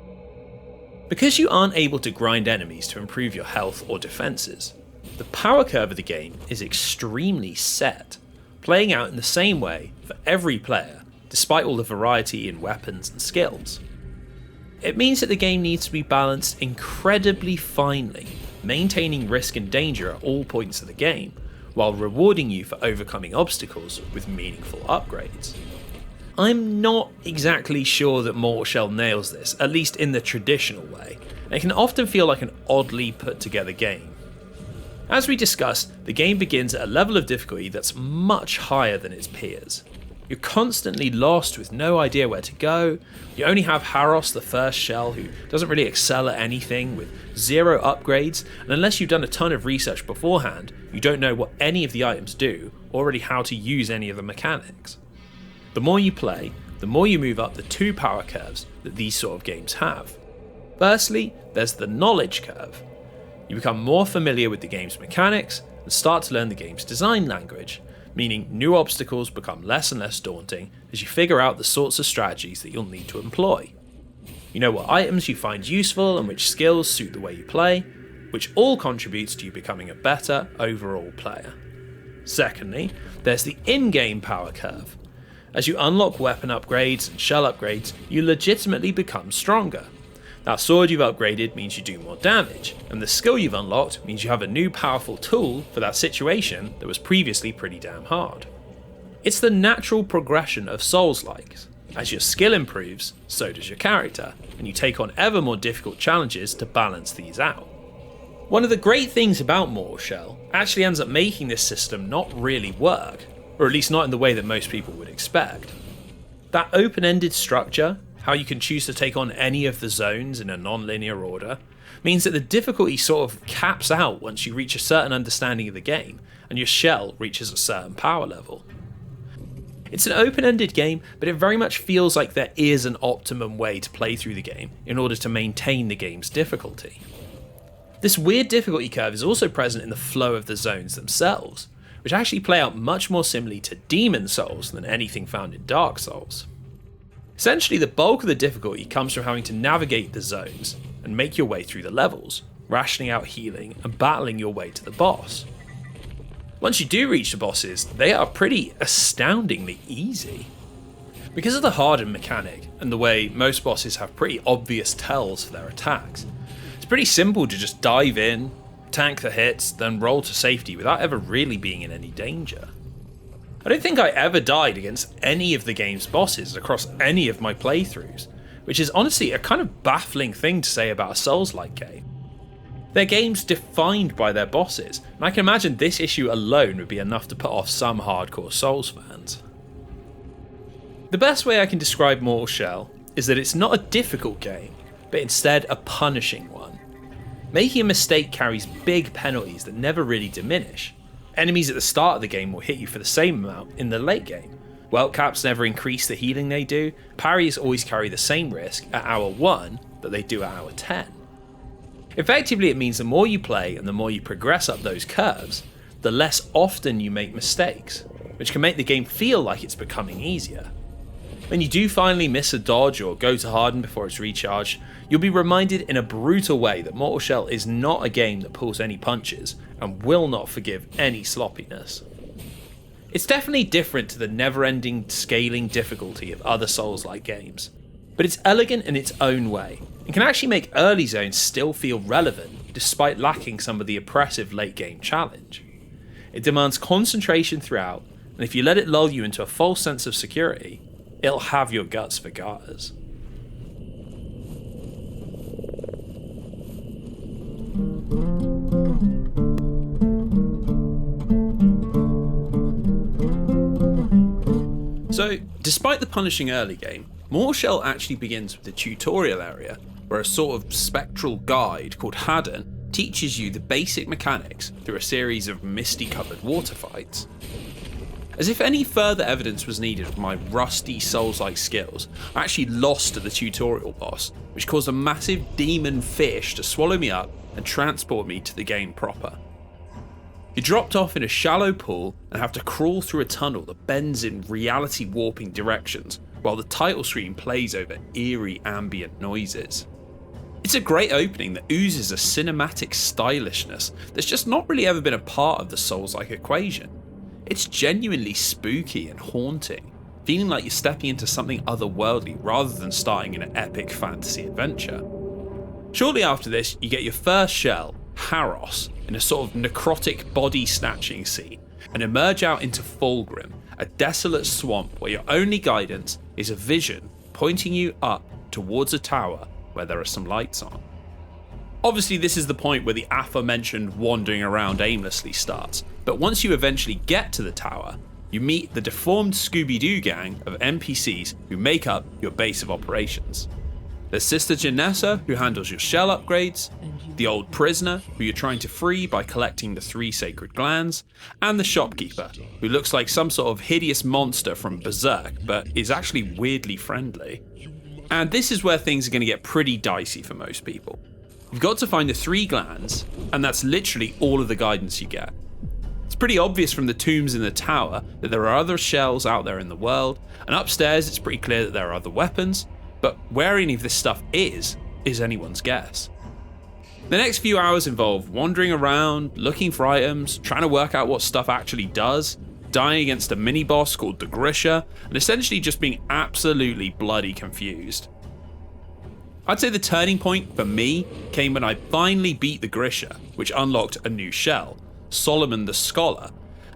Because you aren't able to grind enemies to improve your health or defenses, the power curve of the game is extremely set, playing out in the same way for every player, despite all the variety in weapons and skills. It means that the game needs to be balanced incredibly finely, maintaining risk and danger at all points of the game, while rewarding you for overcoming obstacles with meaningful upgrades. I'm not exactly sure that Mortal Shell nails this, at least in the traditional way, and it can often feel like an oddly put together game. As we discussed, the game begins at a level of difficulty that's much higher than its peers. You're constantly lost with no idea where to go. You only have Haros, the first shell, who doesn't really excel at anything, with 0 upgrades, and unless you've done a ton of research beforehand, you don't know what any of the items do, or really how to use any of the mechanics. The more you play, the more you move up the 2 power curves that these sort of games have. Firstly, there's the knowledge curve. You become more familiar with the game's mechanics and start to learn the game's design language, meaning new obstacles become less and less daunting as you figure out the sorts of strategies that you'll need to employ. You know what items you find useful and which skills suit the way you play, which all contributes to you becoming a better overall player. Secondly, there's the in-game power curve. As you unlock weapon upgrades and shell upgrades, you legitimately become stronger. That sword you've upgraded means you do more damage, and the skill you've unlocked means you have a new powerful tool for that situation that was previously pretty damn hard. It's the natural progression of Soulslikes. As your skill improves, so does your character, and you take on ever more difficult challenges to balance these out. One of the great things about Mortal Shell actually ends up making this system not really work, or at least not in the way that most people would expect. That open-ended structure, how you can choose to take on any of the zones in a non-linear order, means that the difficulty sort of caps out once you reach a certain understanding of the game and your shell reaches a certain power level. It's an open-ended game, but it very much feels like there is an optimum way to play through the game in order to maintain the game's difficulty. This weird difficulty curve is also present in the flow of the zones themselves, which actually play out much more similarly to Demon Souls than anything found in Dark Souls. Essentially, the bulk of the difficulty comes from having to navigate the zones and make your way through the levels, rationing out healing and battling your way to the boss. Once you do reach the bosses, they are pretty astoundingly easy. Because of the hardened mechanic and the way most bosses have pretty obvious tells for their attacks, it's pretty simple to just dive in, tank the hits, then roll to safety without ever really being in any danger. I don't think I ever died against any of the game's bosses across any of my playthroughs, which is honestly a kind of baffling thing to say about a Souls-like game. They're games defined by their bosses, and I can imagine this issue alone would be enough to put off some hardcore Souls fans. The best way I can describe Mortal Shell is that it's not a difficult game, but instead a punishing one. Making a mistake carries big penalties that never really diminish. Enemies at the start of the game will hit you for the same amount in the late game. Welt caps never increase the healing they do, parries always carry the same risk at hour 1 that they do at hour 10. Effectively, it means the more you play and the more you progress up those curves, the less often you make mistakes, which can make the game feel like it's becoming easier. When you do finally miss a dodge or go to harden before it's recharged, you'll be reminded in a brutal way that Mortal Shell is not a game that pulls any punches and will not forgive any sloppiness. It's definitely different to the never-ending scaling difficulty of other Souls-like games, but it's elegant in its own way, and can actually make early zones still feel relevant despite lacking some of the oppressive late-game challenge. It demands concentration throughout, and if you let it lull you into a false sense of security, it'll have your guts for garters. So, despite the punishing early game, More Shell actually begins with the tutorial area, where a sort of spectral guide called Haddon teaches you the basic mechanics through a series of misty-covered water fights. As if any further evidence was needed of my rusty Souls-like skills, I actually lost to the tutorial boss, which caused a massive demon fish to swallow me up and transport me to the game proper. You're dropped off in a shallow pool and have to crawl through a tunnel that bends in reality warping directions while the title screen plays over eerie ambient noises. It's a great opening that oozes a cinematic stylishness that's just not really ever been a part of the Souls-like equation. It's genuinely spooky and haunting, feeling like you're stepping into something otherworldly rather than starting in an epic fantasy adventure. Shortly after this, you get your first shell, Harros, in a sort of necrotic body snatching scene, and emerge out into Fulgrim, a desolate swamp where your only guidance is a vision pointing you up towards a tower where there are some lights on. Obviously, this is the point where the aforementioned wandering around aimlessly starts, but once you eventually get to the tower, you meet the deformed Scooby-Doo gang of NPCs who make up your base of operations. There's Sister Janessa, who handles your shell upgrades, the old prisoner, who you're trying to free by collecting the 3 sacred glands, and the shopkeeper, who looks like some sort of hideous monster from Berserk, but is actually weirdly friendly. And this is where things are going to get pretty dicey for most people. You've got to find the 3 glands, and that's literally all of the guidance you get. It's pretty obvious from the tombs in the tower that there are other shells out there in the world, and upstairs it's pretty clear that there are other weapons, but where any of this stuff is anyone's guess. The next few hours involve wandering around, looking for items, trying to work out what stuff actually does, dying against a mini-boss called the Grisha, and essentially just being absolutely bloody confused. I'd say the turning point for me came when I finally beat the Grisha, which unlocked a new shell, Solomon the Scholar,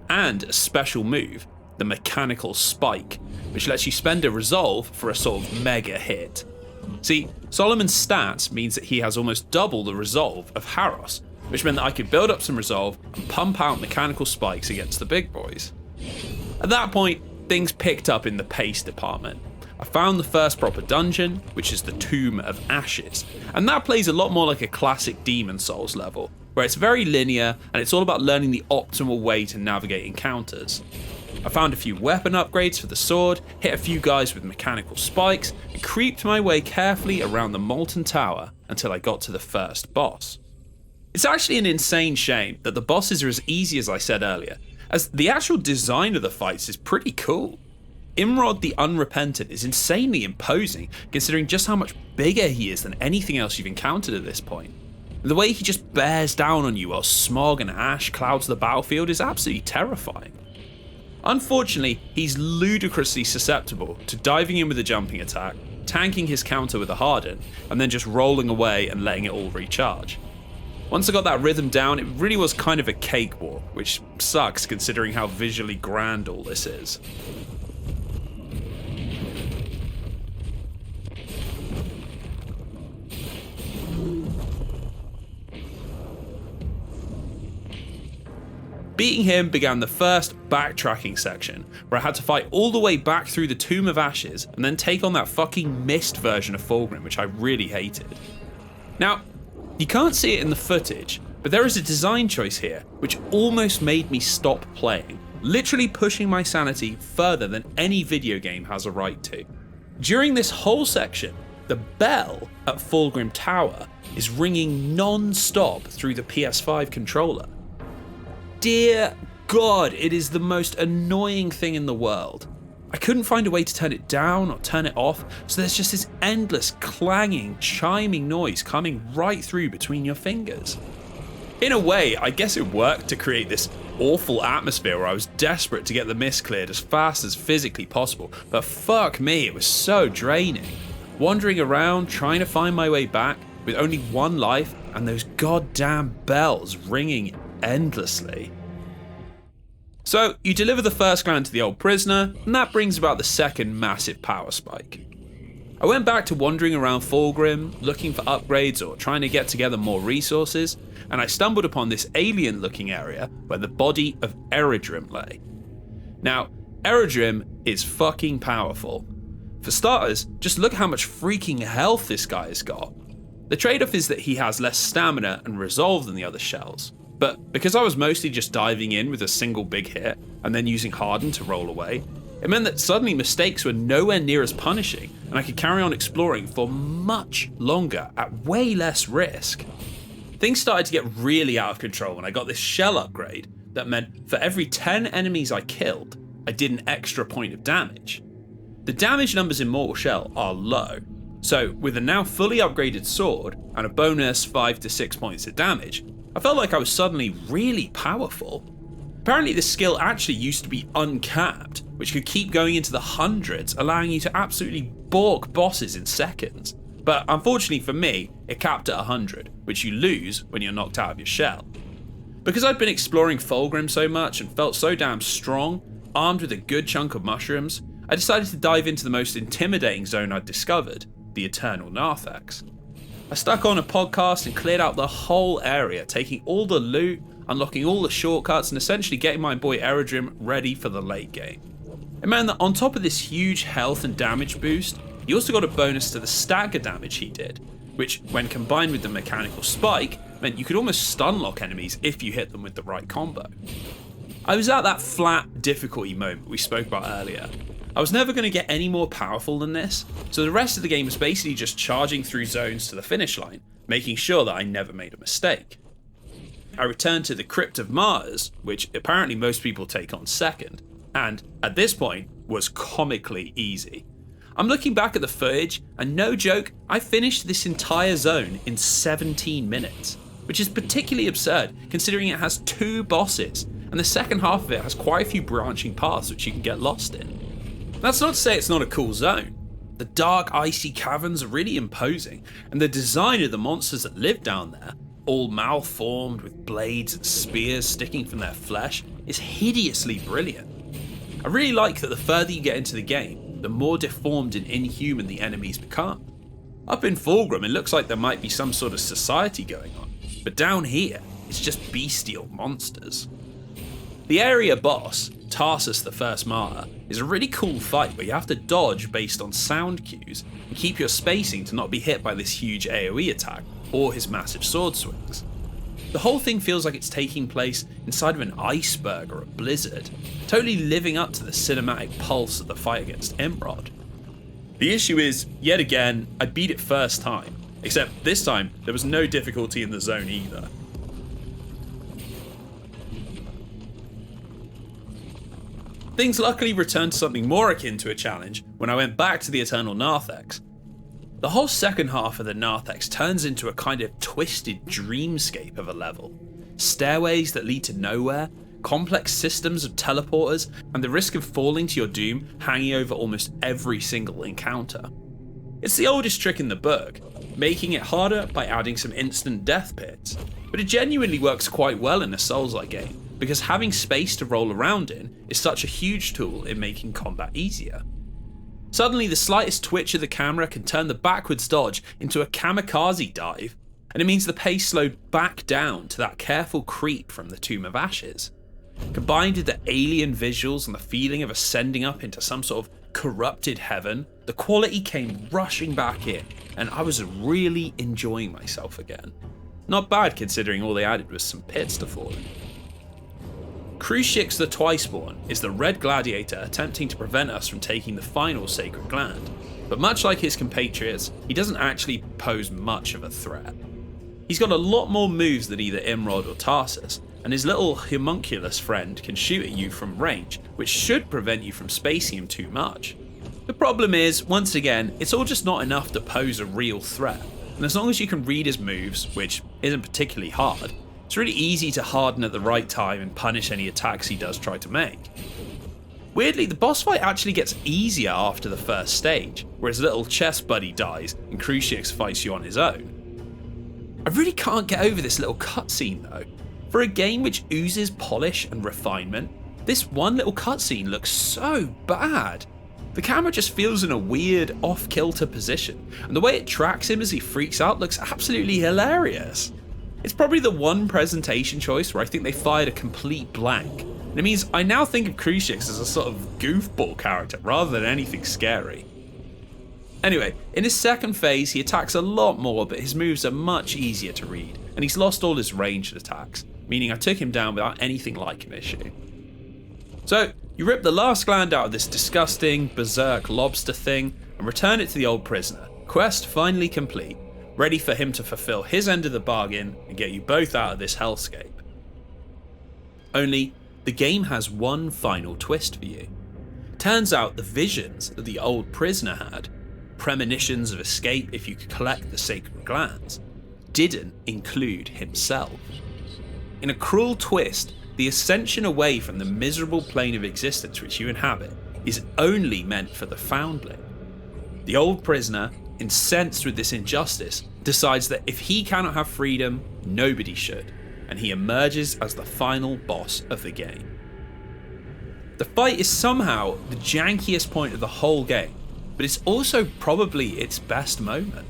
and a special move, the Mechanical Spike, which lets you spend a resolve for a sort of mega hit. See, Solomon's stats means that he has almost double the resolve of Harros, which meant that I could build up some resolve and pump out mechanical spikes against the big boys. At that point, things picked up in the pace department. I found the first proper dungeon, which is the Tomb of Ashes, and that plays a lot more like a classic Demon Souls level, where it's very linear and it's all about learning the optimal way to navigate encounters. I found a few weapon upgrades for the sword, hit a few guys with mechanical spikes, and creeped my way carefully around the Molten Tower until I got to the first boss. It's actually an insane shame that the bosses are as easy as I said earlier, as the actual design of the fights is pretty cool. Imrod the Unrepentant is insanely imposing, considering just how much bigger he is than anything else you've encountered at this point. The way he just bears down on you while smog and ash clouds the battlefield is absolutely terrifying. Unfortunately, he's ludicrously susceptible to diving in with a jumping attack, tanking his counter with a harden, and then just rolling away and letting it all recharge. Once I got that rhythm down, it really was kind of a cakewalk, which sucks considering how visually grand all this is. Beating him began the first backtracking section, where I had to fight all the way back through the Tomb of Ashes and then take on that fucking mist version of Fulgrim, which I really hated. Now, you can't see it in the footage, but there is a design choice here which almost made me stop playing, literally pushing my sanity further than any video game has a right to. During this whole section, the bell at Fulgrim Tower is ringing non-stop through the PS5 controller. Dear God, it is the most annoying thing in the world. I couldn't find a way to turn it down or turn it off, so there's just this endless clanging, chiming noise coming right through between your fingers. In a way, I guess it worked to create this awful atmosphere where I was desperate to get the mist cleared as fast as physically possible, but fuck me, it was so draining. Wandering around, trying to find my way back, with only one life and those goddamn bells ringing endlessly. So, you deliver the first gland to the old prisoner, and that brings about the second massive power spike. I went back to wandering around Fulgrim, looking for upgrades or trying to get together more resources, and I stumbled upon this alien-looking area where the body of Eredrim lay. Now, Eredrim is fucking powerful. For starters, just look at how much freaking health this guy has got. The trade-off is that he has less stamina and resolve than the other shells. But because I was mostly just diving in with a single big hit and then using Harden to roll away, it meant that suddenly mistakes were nowhere near as punishing and I could carry on exploring for much longer at way less risk. Things started to get really out of control when I got this shell upgrade that meant for every 10 enemies I killed, I did an extra point of damage. The damage numbers in Mortal Shell are low, so with a now fully upgraded sword and a bonus 5 to 6 points of damage, I felt like I was suddenly really powerful. Apparently this skill actually used to be uncapped, which could keep going into the hundreds, allowing you to absolutely balk bosses in seconds. But unfortunately for me, it capped at 100, which you lose when you're knocked out of your shell. Because I'd been exploring Fulgrim so much and felt so damn strong, armed with a good chunk of mushrooms, I decided to dive into the most intimidating zone I'd discovered, the Eternal Narthex. I stuck on a podcast and cleared out the whole area, taking all the loot, unlocking all the shortcuts, and essentially getting my boy Eredrim ready for the late game. It meant that on top of this huge health and damage boost, he also got a bonus to the stagger damage he did, which, when combined with the mechanical spike, meant you could almost stun lock enemies if you hit them with the right combo. I was at that flat difficulty moment we spoke about earlier. I was never going to get any more powerful than this, so the rest of the game was basically just charging through zones to the finish line, making sure that I never made a mistake. I returned to the Crypt of Martyrs, which apparently most people take on second, and at this point was comically easy. I'm looking back at the footage, and no joke, I finished this entire zone in 17 minutes, which is particularly absurd considering it has 2 bosses, and the second half of it has quite a few branching paths which you can get lost in. That's not to say it's not a cool zone. The dark, icy caverns are really imposing, and the design of the monsters that live down there, all malformed with blades and spears sticking from their flesh, is hideously brilliant. I really like that the further you get into the game, the more deformed and inhuman the enemies become. Up in Fulgrim, it looks like there might be some sort of society going on, but down here, it's just bestial monsters. The area boss, Tarsus the First Martyr, is a really cool fight where you have to dodge based on sound cues and keep your spacing to not be hit by this huge AoE attack or his massive sword swings. The whole thing feels like it's taking place inside of an iceberg or a blizzard, totally living up to the cinematic pulse of the fight against Imrod. The issue is, yet again, I beat it first time, except this time there was no difficulty in the zone either. Things luckily returned to something more akin to a challenge when I went back to the Eternal Narthex. The whole second half of the Narthex turns into a kind of twisted dreamscape of a level. Stairways that lead to nowhere, complex systems of teleporters, and the risk of falling to your doom hanging over almost every single encounter. It's the oldest trick in the book, making it harder by adding some instant death pits, but it genuinely works quite well in a Soulslike game, because having space to roll around in is such a huge tool in making combat easier. Suddenly, the slightest twitch of the camera can turn the backwards dodge into a kamikaze dive, and it means the pace slowed back down to that careful creep from the Tomb of Ashes. Combined with the alien visuals and the feeling of ascending up into some sort of corrupted heaven, the quality came rushing back in, and I was really enjoying myself again. Not bad considering all they added was some pits to fall in. Cruciix the Twiceborn is the Red Gladiator attempting to prevent us from taking the final sacred gland, but much like his compatriots, he doesn't actually pose much of a threat. He's got a lot more moves than either Imrod or Tarsus, and his little homunculus friend can shoot at you from range, which should prevent you from spacing him too much. The problem is, once again, it's all just not enough to pose a real threat, and as long as you can read his moves, which isn't particularly hard, it's It's really easy to harden at the right time and punish any attacks he does try to make. Weirdly, the boss fight actually gets easier after the first stage, where his little chess buddy dies and Crucix fights you on his own. I really can't get over this little cutscene though. For a game which oozes polish and refinement, this one little cutscene looks so bad. The camera just feels in a weird, off-kilter position, and the way it tracks him as he freaks out looks absolutely hilarious. It's probably the one presentation choice where I think they fired a complete blank, and it means I now think of Crucix as a sort of goofball character rather than anything scary. Anyway, in his second phase he attacks a lot more, but his moves are much easier to read, and he's lost all his ranged attacks, meaning I took him down without anything like an issue. So, you rip the last gland out of this disgusting, berserk lobster thing and return it to the old prisoner, quest finally complete, ready for him to fulfill his end of the bargain and get you both out of this hellscape. Only, the game has one final twist for you. Turns out the visions that the old prisoner had, premonitions of escape if you could collect the sacred glands, didn't include himself. In a cruel twist, the ascension away from the miserable plane of existence which you inhabit is only meant for the foundling. The old prisoner, incensed with this injustice, decides that if he cannot have freedom, nobody should, and he emerges as the final boss of the game. The fight is somehow the jankiest point of the whole game, but it's also probably its best moment.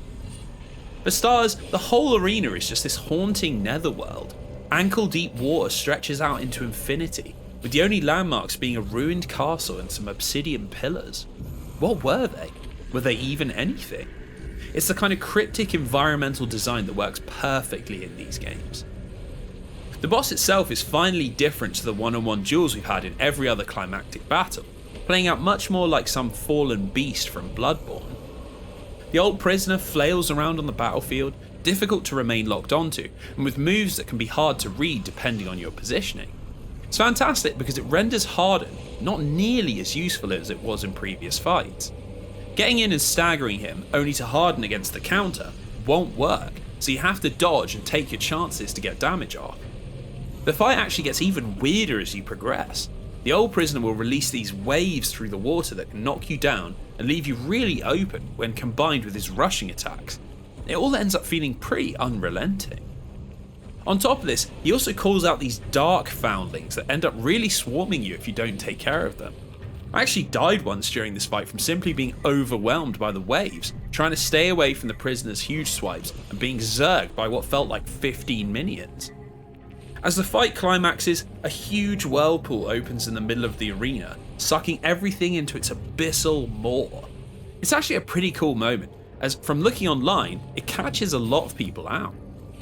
For starters, the whole arena is just this haunting netherworld. Ankle-deep water stretches out into infinity, with the only landmarks being a ruined castle and some obsidian pillars. What were they? Were they even anything? It's the kind of cryptic environmental design that works perfectly in these games. The boss itself is finally different to the one-on-one duels we've had in every other climactic battle, playing out much more like some fallen beast from Bloodborne. The old prisoner flails around on the battlefield, difficult to remain locked onto, and with moves that can be hard to read depending on your positioning. It's fantastic because it renders Harden not nearly as useful as it was in previous fights. Getting in and staggering him only to harden against the counter won't work, so you have to dodge and take your chances to get damage off. The fight actually gets even weirder as you progress. The old prisoner will release these waves through the water that can knock you down and leave you really open when combined with his rushing attacks. It all ends up feeling pretty unrelenting. On top of this, he also calls out these dark foundlings that end up really swarming you if you don't take care of them. I actually died once during this fight from simply being overwhelmed by the waves, trying to stay away from the prisoner's huge swipes and being zerged by what felt like 15 minions. As the fight climaxes, a huge whirlpool opens in the middle of the arena, sucking everything into its abyssal maw. It's actually a pretty cool moment, as from looking online, it catches a lot of people out.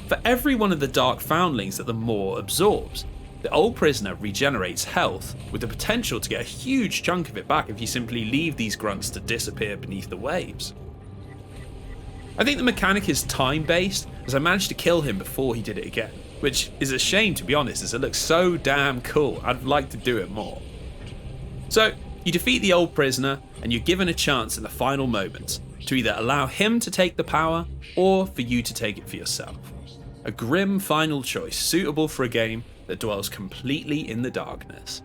For every one of the dark foundlings that the maw absorbs, the old prisoner regenerates health, with the potential to get a huge chunk of it back if you simply leave these grunts to disappear beneath the waves. I think the mechanic is time-based, as I managed to kill him before he did it again, which is a shame to be honest, as it looks so damn cool. I'd like to do it more. So, you defeat the old prisoner, and you're given a chance in the final moments to either allow him to take the power, or for you to take it for yourself. A grim final choice suitable for a game that dwells completely in the darkness.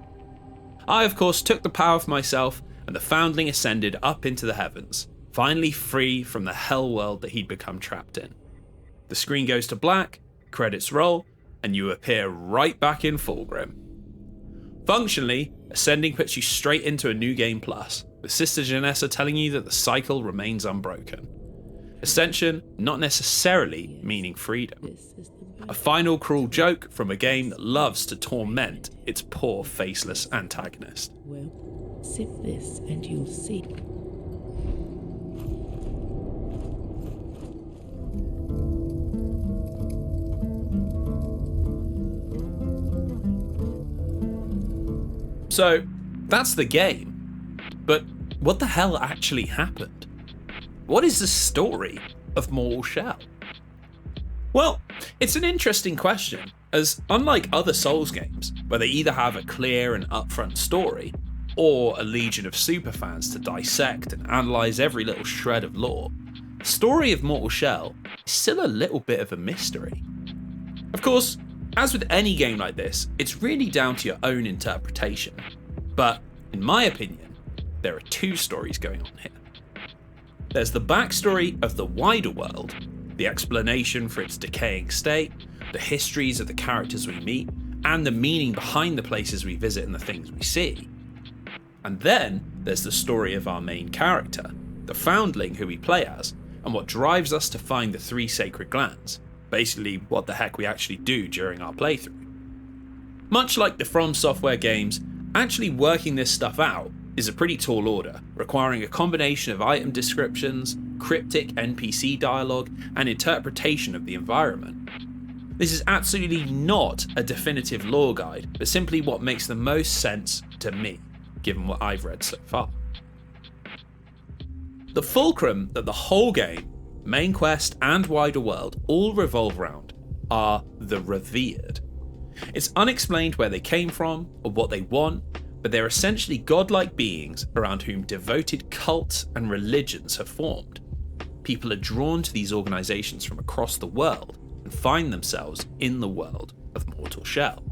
I of course took the power for myself, and the foundling ascended up into the heavens, finally free from the hell world that he'd become trapped in. The screen goes to black, credits roll, and you appear right back in Fulgrim. Functionally, ascending puts you straight into a new game plus, with Sister Janessa telling you that the cycle remains unbroken. Ascension not necessarily meaning freedom. A final cruel joke from a game that loves to torment its poor faceless antagonist. Well, sip this and you'll see. So, that's the game. But what the hell actually happened? What is the story of Mortal Shell? Well, it's an interesting question, as unlike other Souls games, where they either have a clear and upfront story, or a legion of superfans to dissect and analyse every little shred of lore, the story of Mortal Shell is still a little bit of a mystery. Of course, As with any game like this, it's really down to your own interpretation. But, in my opinion, there are two stories going on here. There's the backstory of the wider world, the explanation for its decaying state, the histories of the characters we meet, and the meaning behind the places we visit and the things we see. And then there's the story of our main character, the foundling who we play as, and what drives us to find the three sacred glands, basically what the heck we actually do during our playthrough. Much like the From Software games, actually working this stuff out is a pretty tall order, requiring a combination of item descriptions, cryptic NPC dialogue, and interpretation of the environment. This is absolutely not a definitive lore guide, but simply what makes the most sense to me, given what I've read so far. The fulcrum that the whole game, main quest and wider world all revolve around are the revered. It's unexplained where they came from or what they want, but they're essentially godlike beings around whom devoted cults and religions have formed. People are drawn to these organizations from across the world and find themselves in the world of Mortal Shell.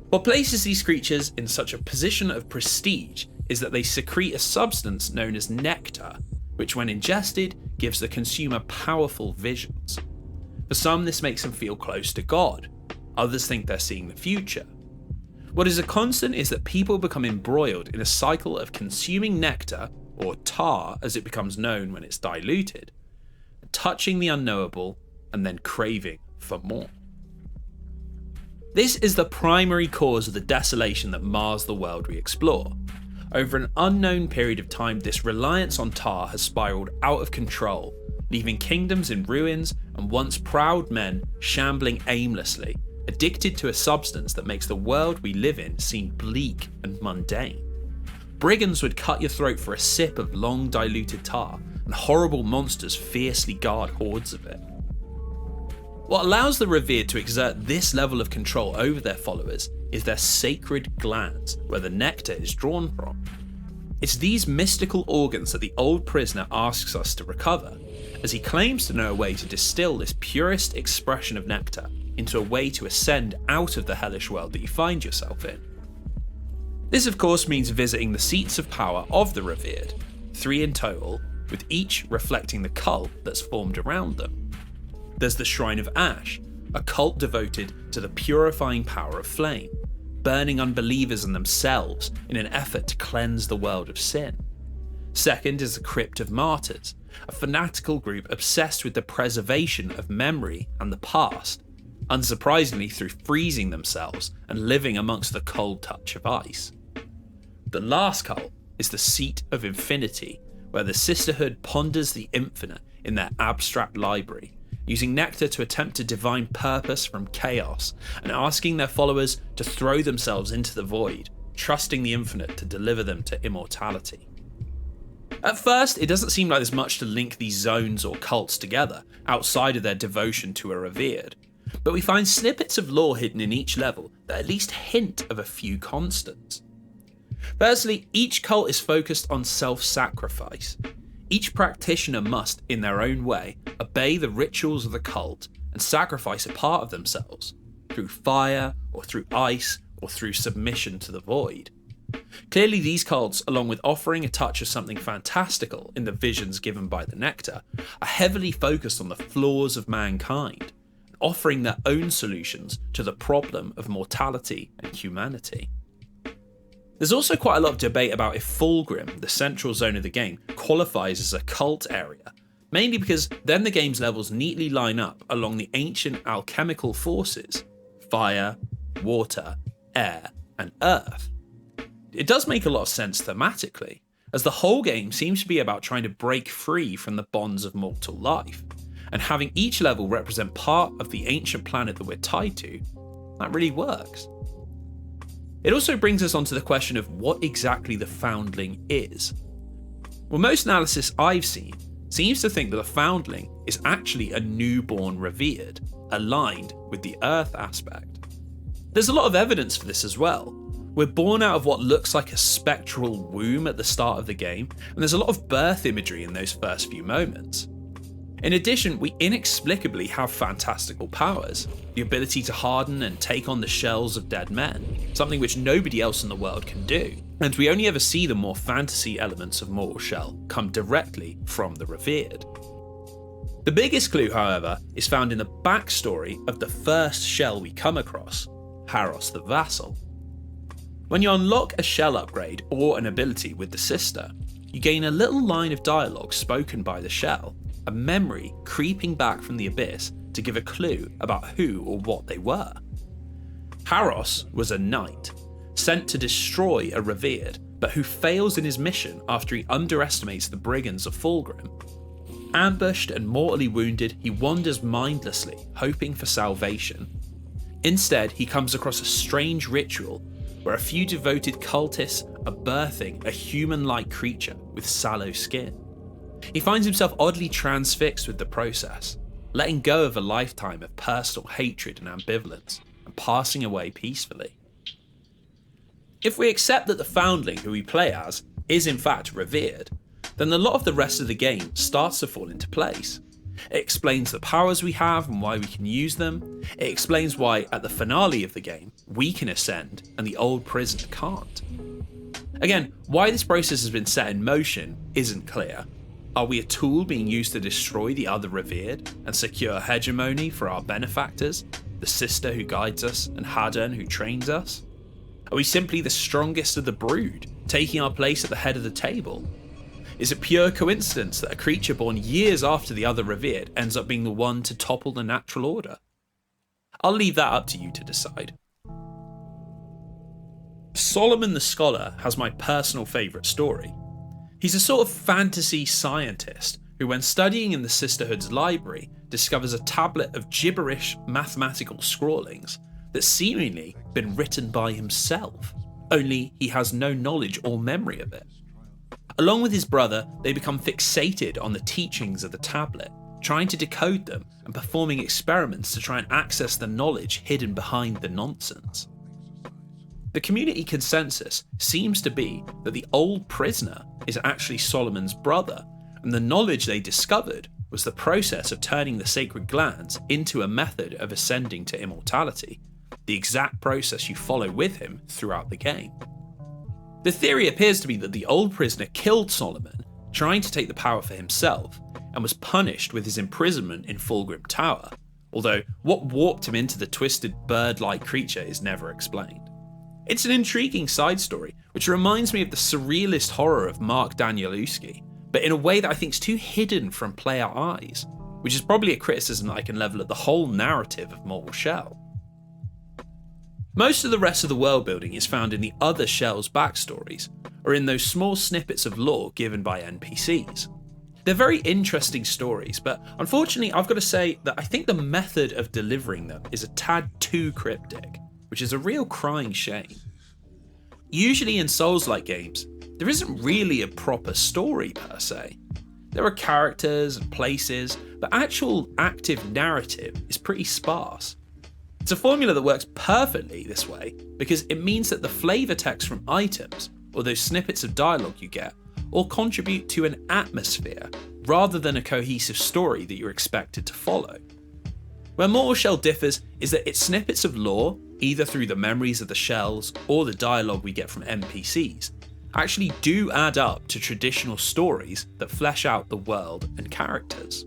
What places these creatures in such a position of prestige is that they secrete a substance known as nectar, which when ingested gives the consumer powerful visions. For some, this makes them feel close to God. Others think they're seeing the future. What is a constant is that people become embroiled in a cycle of consuming nectar, or tar as it becomes known when it's diluted, touching the unknowable and then craving for more. This is the primary cause of the desolation that mars the world we explore. Over an unknown period of time, this reliance on tar has spiraled out of control, leaving kingdoms in ruins and once proud men shambling aimlessly, addicted to a substance that makes the world we live in seem bleak and mundane. Brigands would cut your throat for a sip of long diluted tar, and horrible monsters fiercely guard hordes of it. What allows the revered to exert this level of control over their followers is their sacred glands, where the nectar is drawn from. It's these mystical organs that the old prisoner asks us to recover, as he claims to know a way to distill this purest expression of nectar into a way to ascend out of the hellish world that you find yourself in. This of course means visiting the seats of power of the revered, 3 in total, with each reflecting the cult that's formed around them. There's the Shrine of Ash, a cult devoted to the purifying power of flame, burning unbelievers and themselves in an effort to cleanse the world of sin. Second is the Crypt of Martyrs, a fanatical group obsessed with the preservation of memory and the past, unsurprisingly through freezing themselves and living amongst the cold touch of ice. The last cult is the Seat of Infinity, where the Sisterhood ponders the infinite in their abstract library, using nectar to attempt to divine purpose from chaos and asking their followers to throw themselves into the void, trusting the infinite to deliver them to immortality. At first, it doesn't seem like there's much to link these zones or cults together outside of their devotion to a revered, but we find snippets of lore hidden in each level that at least hint of a few constants. Firstly, each cult is focused on self-sacrifice. Each practitioner must, in their own way, obey the rituals of the cult and sacrifice a part of themselves, through fire, or through ice, or through submission to the void. Clearly these cults, along with offering a touch of something fantastical in the visions given by the nectar, are heavily focused on the flaws of mankind, offering their own solutions to the problem of mortality and humanity. There's also quite a lot of debate about if Fulgrim, the central zone of the game, qualifies as a cult area, mainly because then the game's levels neatly line up along the ancient alchemical forces: fire, water, air, and earth. It does make a lot of sense thematically, as the whole game seems to be about trying to break free from the bonds of mortal life, and having each level represent part of the ancient planet that we're tied to, that really works. It also brings us onto the question of what exactly the Foundling is. Well, most analysis I've seen seems to think that the Foundling is actually a newborn revered, aligned with the Earth aspect. There's a lot of evidence for this as well. We're born out of what looks like a spectral womb at the start of the game, and there's a lot of birth imagery in those first few moments. In addition, we inexplicably have fantastical powers, the ability to harden and take on the shells of dead men, something which nobody else in the world can do, and we only ever see the more fantasy elements of Mortal Shell come directly from the Revered. The biggest clue, however, is found in the backstory of the first shell we come across, Haros the Vassal. When you unlock a shell upgrade or an ability with the sister, you gain a little line of dialogue spoken by the shell, a memory creeping back from the abyss to give a clue about who or what they were. Haros was a knight, sent to destroy a Revered, but who fails in his mission after he underestimates the brigands of Fulgrim. Ambushed and mortally wounded, he wanders mindlessly, hoping for salvation. Instead, he comes across a strange ritual where a few devoted cultists are birthing a human-like creature with sallow skin. He finds himself oddly transfixed with the process, letting go of a lifetime of personal hatred and ambivalence, and passing away peacefully. If we accept that the Foundling who we play as is in fact Revered, then a lot of the rest of the game starts to fall into place. It explains the powers we have and why we can use them. It explains why, at the finale of the game, we can ascend and the old prisoner can't. Again, why this process has been set in motion isn't clear. Are we a tool being used to destroy the other Revered and secure hegemony for our benefactors, the sister who guides us and Hadern who trains us? Are we simply the strongest of the brood, taking our place at the head of the table? Is it pure coincidence that a creature born years after the other Revered ends up being the one to topple the natural order? I'll leave that up to you to decide. Solomon the Scholar has my personal favourite story. He's a sort of fantasy scientist who, when studying in the Sisterhood's library, discovers a tablet of gibberish mathematical scrawlings that's seemingly been written by himself, only he has no knowledge or memory of it. Along with his brother, they become fixated on the teachings of the tablet, trying to decode them and performing experiments to try and access the knowledge hidden behind the nonsense. The community consensus seems to be that the old prisoner is actually Solomon's brother, and the knowledge they discovered was the process of turning the sacred glands into a method of ascending to immortality, the exact process you follow with him throughout the game. The theory appears to be that the old prisoner killed Solomon, trying to take the power for himself, and was punished with his imprisonment in Fulgrim Tower, although what warped him into the twisted bird-like creature is never explained. It's an intriguing side story, which reminds me of the surrealist horror of Mark Danielewski, but in a way that I think is too hidden from player eyes, which is probably a criticism that I can level at the whole narrative of Mortal Shell. Most of the rest of the world building is found in the other Shell's backstories, or in those small snippets of lore given by NPCs. They're very interesting stories, but unfortunately I've got to say that I think the method of delivering them is a tad too cryptic, which is a real crying shame. Usually in Soulslike games, there isn't really a proper story per se. There are characters and places, but actual active narrative is pretty sparse. It's a formula that works perfectly this way because it means that the flavour text from items, or those snippets of dialogue you get, all contribute to an atmosphere rather than a cohesive story that you're expected to follow. Where Mortal Shell differs is that its snippets of lore, either through the memories of the shells or the dialogue we get from NPCs, actually do add up to traditional stories that flesh out the world and characters.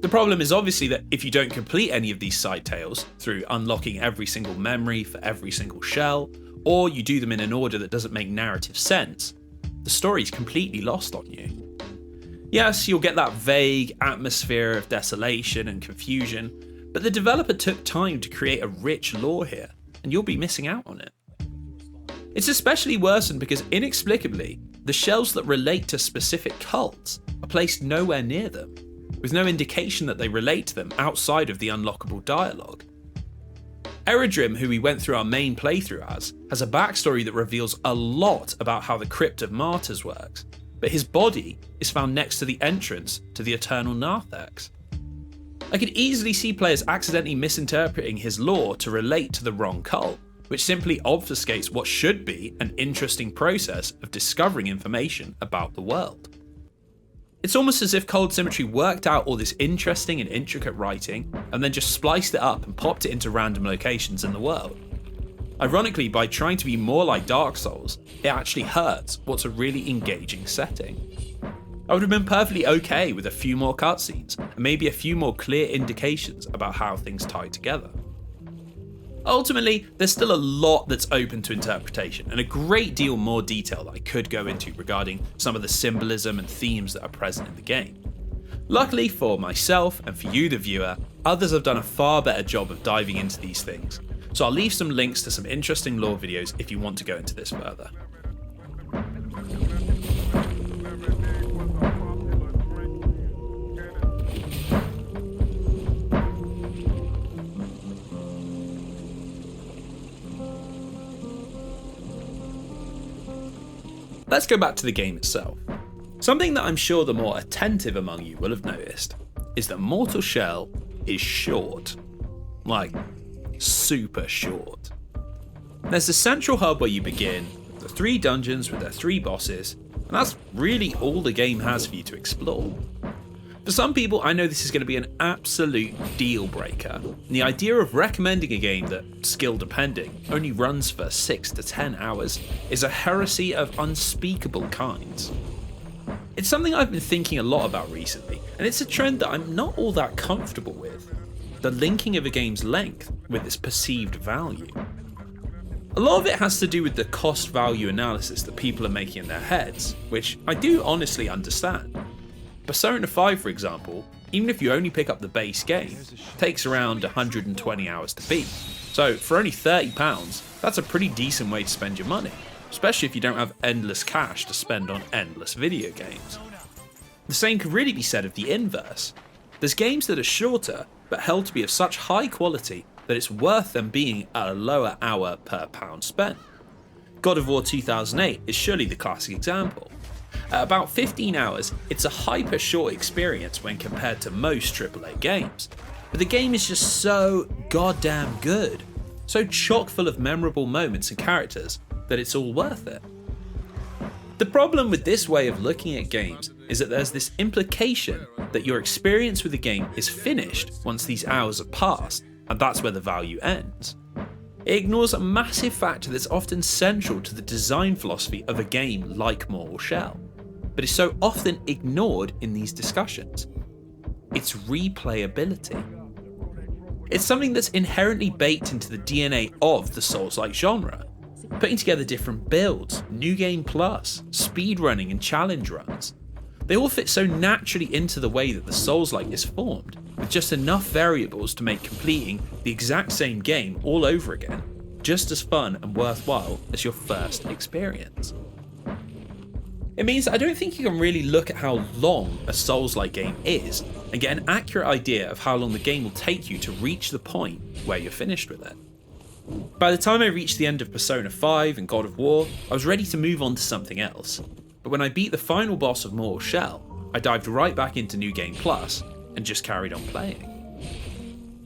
The problem is obviously that if you don't complete any of these side tales through unlocking every single memory for every single shell, or you do them in an order that doesn't make narrative sense, the story's completely lost on you. Yes, you'll get that vague atmosphere of desolation and confusion, but the developer took time to create a rich lore here, and you'll be missing out on it. It's especially worsened because inexplicably, the shells that relate to specific cults are placed nowhere near them, with no indication that they relate to them outside of the unlockable dialogue. Eredrim, who we went through our main playthrough as, has a backstory that reveals a lot about how the Crypt of Martyrs works, but his body is found next to the entrance to the Eternal Narthex. I could easily see players accidentally misinterpreting his lore to relate to the wrong cult, which simply obfuscates what should be an interesting process of discovering information about the world. It's almost as if Cold Symmetry worked out all this interesting and intricate writing and then just spliced it up and popped it into random locations in the world. Ironically, by trying to be more like Dark Souls, it actually hurts what's a really engaging setting. I would have been perfectly okay with a few more cutscenes and maybe a few more clear indications about how things tie together. Ultimately, there's still a lot that's open to interpretation and a great deal more detail that I could go into regarding some of the symbolism and themes that are present in the game. Luckily for myself and for you the viewer, others have done a far better job of diving into these things, so I'll leave some links to some interesting lore videos if you want to go into this further. Let's go back to the game itself. Something that I'm sure the more attentive among you will have noticed is that Mortal Shell is short. Like, super short. There's the central hub where you begin, the 3 dungeons with their 3 bosses, and that's really all the game has for you to explore. For some people, I know this is going to be an absolute deal breaker, and the idea of recommending a game that, skill depending, only runs for 6 to 10 hours is a heresy of unspeakable kinds. It's something I've been thinking a lot about recently, and it's a trend that I'm not all that comfortable with. The linking of a game's length with its perceived value. A lot of it has to do with the cost-value analysis that people are making in their heads, which I do honestly understand. Persona 5, for example, even if you only pick up the base game, takes around 120 hours to beat. So for only £30, that's a pretty decent way to spend your money, especially if you don't have endless cash to spend on endless video games. The same could really be said of the inverse. There's games that are shorter, but held to be of such high quality that it's worth them being at a lower hour per pound spent. God of War 2008 is surely the classic example. At about 15 hours, it's a hyper short experience when compared to most AAA games, but the game is just so goddamn good, so chock full of memorable moments and characters that it's all worth it. The problem with this way of looking at games is that there's this implication that your experience with the game is finished once these hours have passed, and that's where the value ends. It ignores a massive factor that's often central to the design philosophy of a game like Mortal Shell, but is so often ignored in these discussions. It's replayability. It's something that's inherently baked into the DNA of the Souls-like genre. Putting together different builds, New Game Plus, speedrunning and challenge runs. They all fit so naturally into the way that the Souls-like is formed, with just enough variables to make completing the exact same game all over again just as fun and worthwhile as your first experience. It means that I don't think you can really look at how long a Souls-like game is and get an accurate idea of how long the game will take you to reach the point where you're finished with it. By the time I reached the end of Persona 5 and God of War, I was ready to move on to something else, but when I beat the final boss of Mortal Shell, I dived right back into New Game Plus and just carried on playing.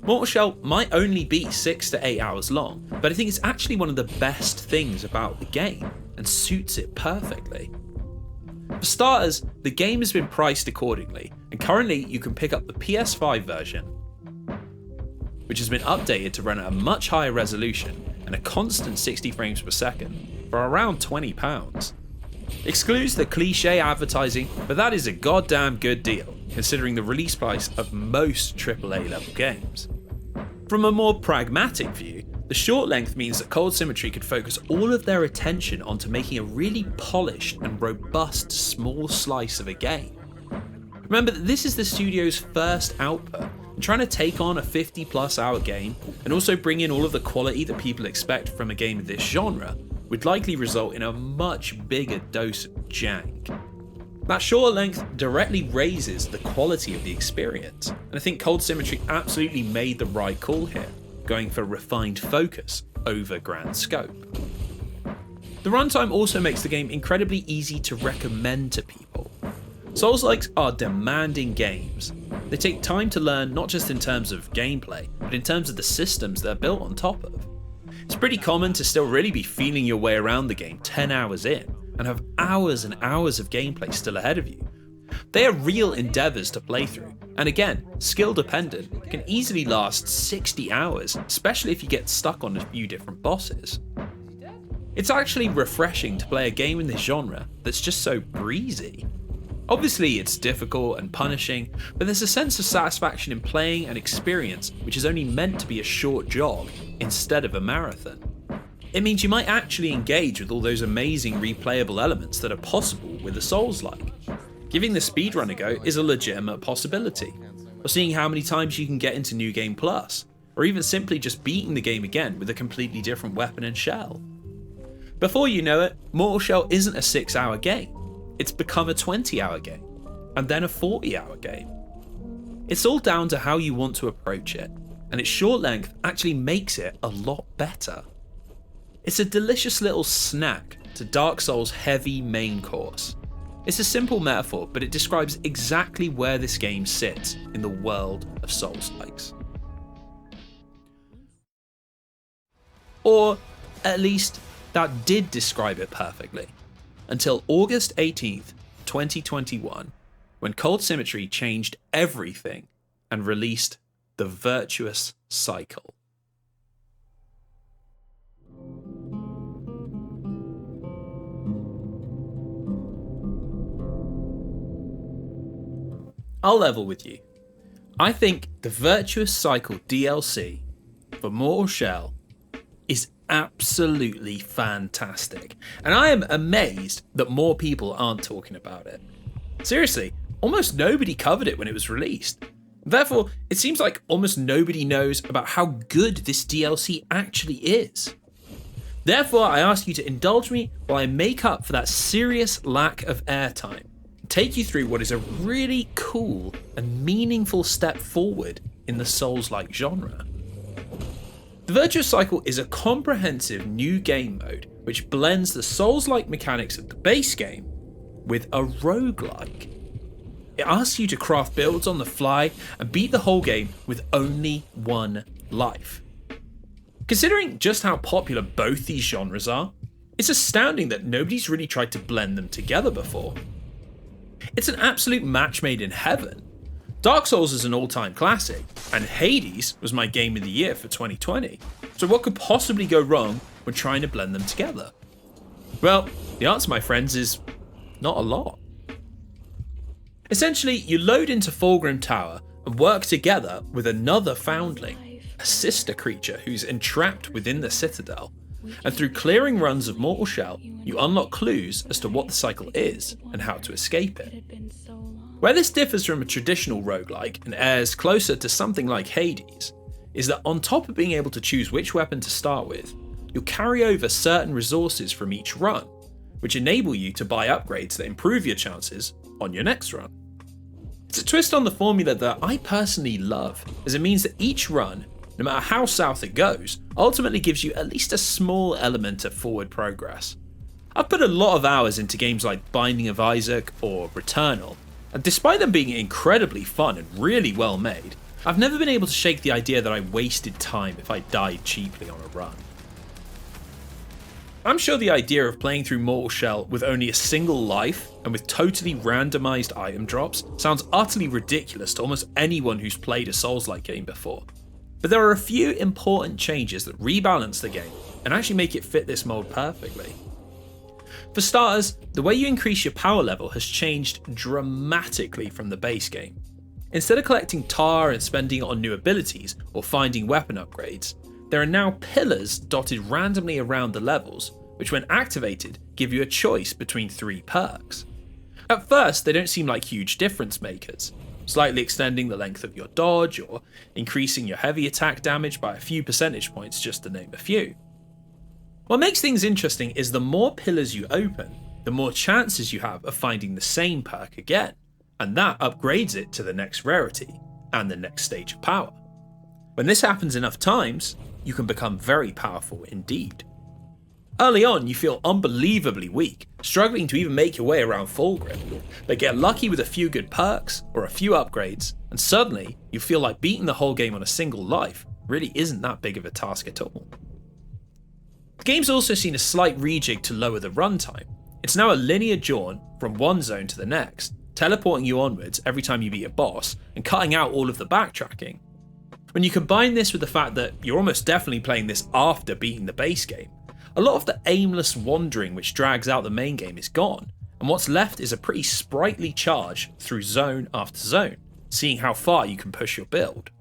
Mortal Shell might only be 6 to 8 hours long, but I think it's actually one of the best things about the game and suits it perfectly. For starters, the game has been priced accordingly, and currently you can pick up the PS5 version, which has been updated to run at a much higher resolution and a constant 60 frames per second for around £20. Excludes the cliche advertising, but that is a goddamn good deal, considering the release price of most AAA level games. From a more pragmatic view, the short length means that Cold Symmetry could focus all of their attention onto making a really polished and robust small slice of a game. Remember that this is the studio's first output, and trying to take on a 50+ hour game and also bring in all of the quality that people expect from a game of this genre would likely result in a much bigger dose of jank. That shorter length directly raises the quality of the experience, and I think Cold Symmetry absolutely made the right call here, going for refined focus over grand scope. The runtime also makes the game incredibly easy to recommend to people. Souls-likes are demanding games. They take time to learn, not just in terms of gameplay, but in terms of the systems they're built on top of. It's pretty common to still really be feeling your way around the game 10 hours in, and have hours and hours of gameplay still ahead of you. They are real endeavours to play through, and again, skill dependent, can easily last 60 hours, especially if you get stuck on a few different bosses. It's actually refreshing to play a game in this genre that's just so breezy. Obviously it's difficult and punishing, but there's a sense of satisfaction in playing an experience which is only meant to be a short jog instead of a marathon. It means you might actually engage with all those amazing replayable elements that are possible with a Souls-like. Giving the speedrun a go is a legitimate possibility, or seeing how many times you can get into New Game Plus, or even simply just beating the game again with a completely different weapon and shell. Before you know it, Mortal Shell isn't a 6-hour game, it's become a 20-hour game, and then a 40-hour game. It's all down to how you want to approach it, and its short length actually makes it a lot better. It's a delicious little snack to Dark Souls' heavy main course. It's a simple metaphor, but it describes exactly where this game sits in the world of Souls-likes. Or, at least, that did describe it perfectly, until August 18th, 2021, when Cold Symmetry changed everything and released the Virtuous Cycle. I'll level with you. I think the Virtuous Cycle DLC for Mortal Shell is absolutely fantastic, and I am amazed that more people aren't talking about it. Seriously, almost nobody covered it when it was released. Therefore, it seems like almost nobody knows about how good this DLC actually is. Therefore, I ask you to indulge me while I make up for that serious lack of airtime, take you through what is a really cool and meaningful step forward in the Souls-like genre. The Virtuous Cycle is a comprehensive new game mode which blends the Souls-like mechanics of the base game with a roguelike. It asks you to craft builds on the fly and beat the whole game with only one life. Considering just how popular both these genres are, it's astounding that nobody's really tried to blend them together before. It's an absolute match made in heaven. Dark Souls is an all-time classic, and Hades was my game of the year for 2020. So what could possibly go wrong when trying to blend them together? Well, the answer, my friends, is not a lot. Essentially, you load into Fulgrim Tower and work together with another foundling, a sister creature who's entrapped within the Citadel. And through clearing runs of Mortal Shell, you unlock clues as to what the cycle is and how to escape it. Where this differs from a traditional roguelike and errs closer to something like Hades, is that on top of being able to choose which weapon to start with, you'll carry over certain resources from each run, which enable you to buy upgrades that improve your chances on your next run. It's a twist on the formula that I personally love, as it means that each run, no matter how south it goes, ultimately gives you at least a small element of forward progress. I've put a lot of hours into games like Binding of Isaac or Returnal, and despite them being incredibly fun and really well made, I've never been able to shake the idea that I wasted time if I died cheaply on a run. I'm sure the idea of playing through Mortal Shell with only a single life and with totally randomized item drops sounds utterly ridiculous to almost anyone who's played a Souls-like game before. But there are a few important changes that rebalance the game and actually make it fit this mold perfectly. For starters, the way you increase your power level has changed dramatically from the base game. Instead of collecting tar and spending it on new abilities or finding weapon upgrades, there are now pillars dotted randomly around the levels, which when activated give you a choice between 3 perks. At first, they don't seem like huge difference makers, slightly extending the length of your dodge or increasing your heavy attack damage by a few percentage points, just to name a few. What makes things interesting is the more pillars you open, the more chances you have of finding the same perk again, and that upgrades it to the next rarity and the next stage of power. When this happens enough times, you can become very powerful indeed. Early on, you feel unbelievably weak, struggling to even make your way around Fulgrim, but get lucky with a few good perks or a few upgrades, and suddenly you feel like beating the whole game on a single life really isn't that big of a task at all. The game's also seen a slight rejig to lower the runtime. It's now a linear jaunt from one zone to the next, teleporting you onwards every time you beat a boss and cutting out all of the backtracking. When you combine this with the fact that you're almost definitely playing this after beating the base game, a lot of the aimless wandering which drags out the main game is gone, and what's left is a pretty sprightly charge through zone after zone, seeing how far you can push your build.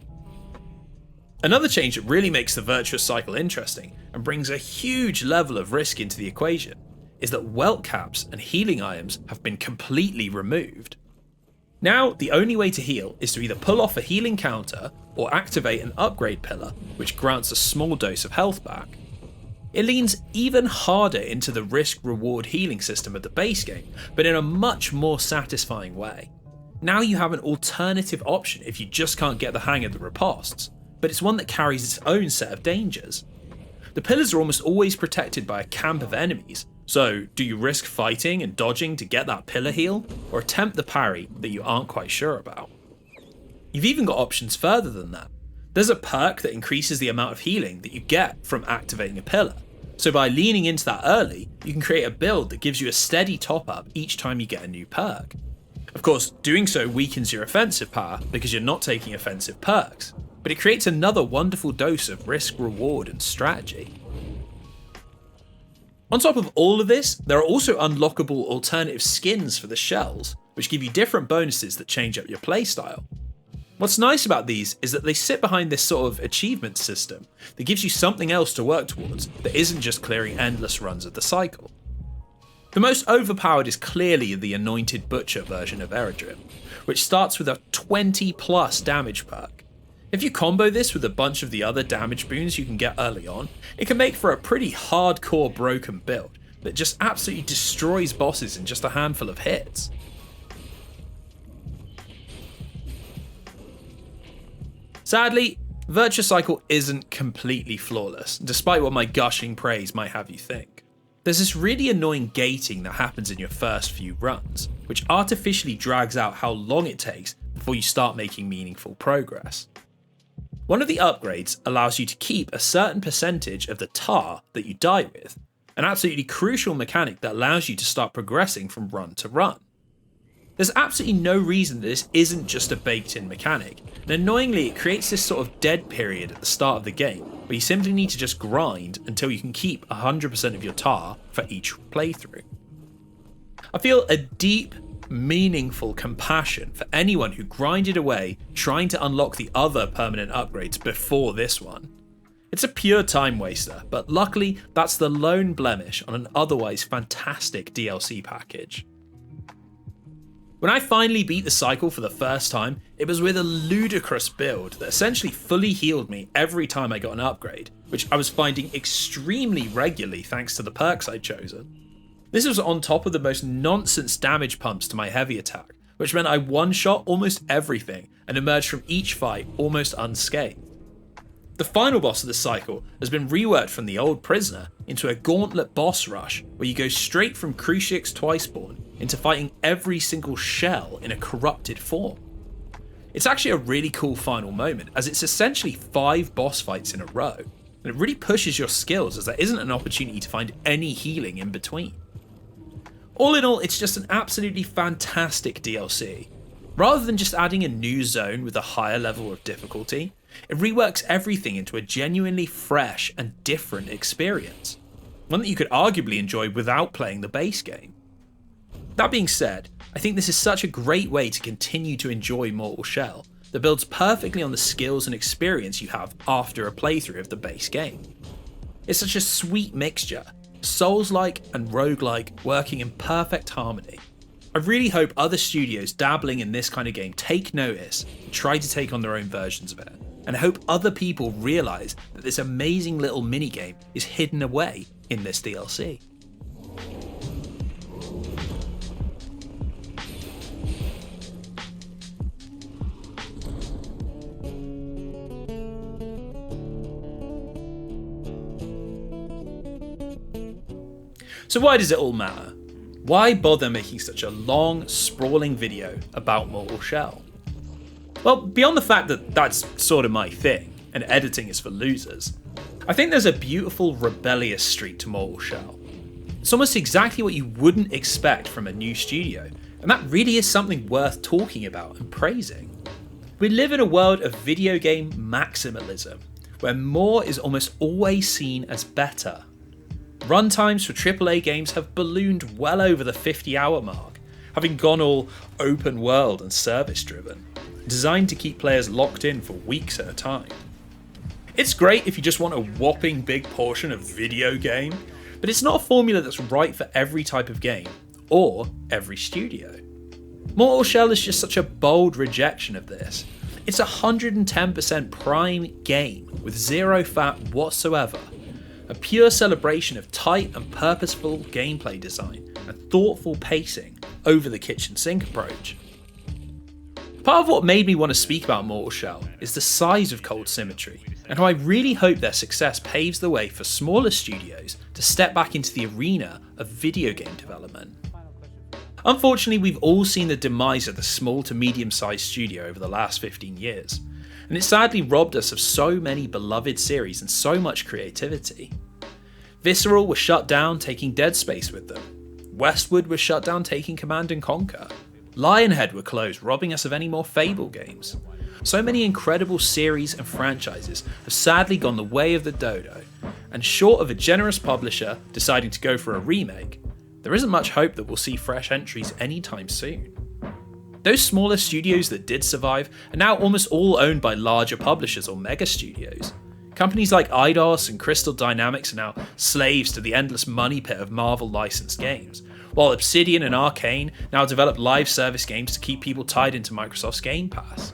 Another change that really makes the Virtuous Cycle interesting and brings a huge level of risk into the equation is that welt caps and healing items have been completely removed. Now, the only way to heal is to either pull off a healing counter or activate an upgrade pillar, which grants a small dose of health back. It leans even harder into the risk-reward healing system of the base game, but in a much more satisfying way. Now you have an alternative option if you just can't get the hang of the ripostes, but it's one that carries its own set of dangers. The pillars are almost always protected by a camp of enemies, so do you risk fighting and dodging to get that pillar heal, or attempt the parry that you aren't quite sure about? You've even got options further than that. There's a perk that increases the amount of healing that you get from activating a pillar, so by leaning into that early, you can create a build that gives you a steady top up each time you get a new perk. Of course, doing so weakens your offensive power because you're not taking offensive perks, but it creates another wonderful dose of risk, reward and strategy. On top of all of this, there are also unlockable alternative skins for the shells, which give you different bonuses that change up your playstyle. What's nice about these is that they sit behind this sort of achievement system that gives you something else to work towards that isn't just clearing endless runs of the cycle. The most overpowered is clearly the Anointed Butcher version of Eredrim, which starts with a 20+ damage perk. If you combo this with a bunch of the other damage boons you can get early on, it can make for a pretty hardcore broken build that just absolutely destroys bosses in just a handful of hits. Sadly, Virtuous Cycle isn't completely flawless, despite what my gushing praise might have you think. There's this really annoying gating that happens in your first few runs, which artificially drags out how long it takes before you start making meaningful progress. One of the upgrades allows you to keep a certain percentage of the tar that you die with, an absolutely crucial mechanic that allows you to start progressing from run to run. There's absolutely no reason that this isn't just a baked-in mechanic, and annoyingly it creates this sort of dead period at the start of the game, where you simply need to just grind until you can keep 100% of your tar for each playthrough. I feel a deep, meaningful compassion for anyone who grinded away trying to unlock the other permanent upgrades before this one. It's a pure time waster, but luckily that's the lone blemish on an otherwise fantastic DLC package. When I finally beat the cycle for the first time, it was with a ludicrous build that essentially fully healed me every time I got an upgrade, which I was finding extremely regularly thanks to the perks I'd chosen. This was on top of the most nonsense damage pumps to my heavy attack, which meant I one-shot almost everything and emerged from each fight almost unscathed. The final boss of the cycle has been reworked from the old prisoner into a gauntlet boss rush where you go straight from Cruciate's Twiceborn into fighting every single shell in a corrupted form. It's actually a really cool final moment as it's essentially 5 boss fights in a row, and it really pushes your skills as there isn't an opportunity to find any healing in between. All in all, it's just an absolutely fantastic DLC. Rather than just adding a new zone with a higher level of difficulty, it reworks everything into a genuinely fresh and different experience, one that you could arguably enjoy without playing the base game. That being said, I think this is such a great way to continue to enjoy Mortal Shell that builds perfectly on the skills and experience you have after a playthrough of the base game. It's such a sweet mixture, Souls-like and roguelike working in perfect harmony. I really hope other studios dabbling in this kind of game take notice and try to take on their own versions of it, and I hope other people realise that this amazing little minigame is hidden away in this DLC. So why does it all matter? Why bother making such a long, sprawling video about Mortal Shell? Well, beyond the fact that that's sort of my thing, and editing is for losers, I think there's a beautiful rebellious streak to Mortal Shell. It's almost exactly what you wouldn't expect from a new studio, And that really is something worth talking about and praising. We live in a world of video game maximalism, where more is almost always seen as better. Runtimes for AAA games have ballooned well over the 50-hour mark, having gone all open world and service driven, designed to keep players locked in for weeks at a time. It's great if you just want a whopping big portion of video game, but it's not a formula that's right for every type of game, or every studio. Mortal Shell is just such a bold rejection of this. It's a 110% prime game with zero fat whatsoever, a pure celebration of tight and purposeful gameplay design and thoughtful pacing over the kitchen sink approach. Part of what made me want to speak about Mortal Shell is the size of Cold Symmetry, and how I really hope their success paves the way for smaller studios to step back into the arena of video game development. Unfortunately, we've all seen the demise of the small to medium-sized studio over the last 15 years, and it sadly robbed us of so many beloved series and so much creativity. Visceral was shut down, taking Dead Space with them. Westwood was shut down, taking Command & Conquer. Lionhead were closed, robbing us of any more Fable games. So many incredible series and franchises have sadly gone the way of the dodo, and short of a generous publisher deciding to go for a remake, there isn't much hope that we'll see fresh entries anytime soon. Those smaller studios that did survive are now almost all owned by larger publishers or mega studios. Companies like Eidos and Crystal Dynamics are now slaves to the endless money pit of Marvel licensed games, while Obsidian and Arcane now develop live service games to keep people tied into Microsoft's Game Pass.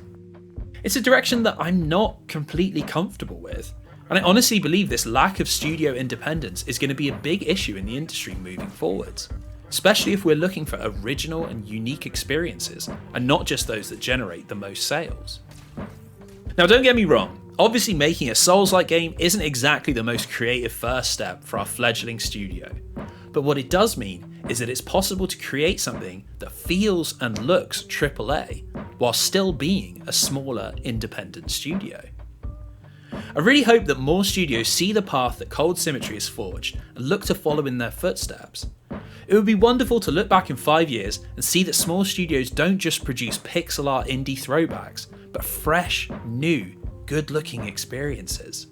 It's a direction that I'm not completely comfortable with, and I honestly believe this lack of studio independence is going to be a big issue in the industry moving forwards, especially if we're looking for original and unique experiences, and not just those that generate the most sales. Now don't get me wrong, obviously making a Souls-like game isn't exactly the most creative first step for our fledgling studio, but what it does mean is that it's possible to create something that feels and looks AAA, while still being a smaller independent studio. I really hope that more studios see the path that Cold Symmetry has forged and look to follow in their footsteps. It would be wonderful to look back in 5 years and see that small studios don't just produce pixel art indie throwbacks, but fresh, new, good-looking experiences.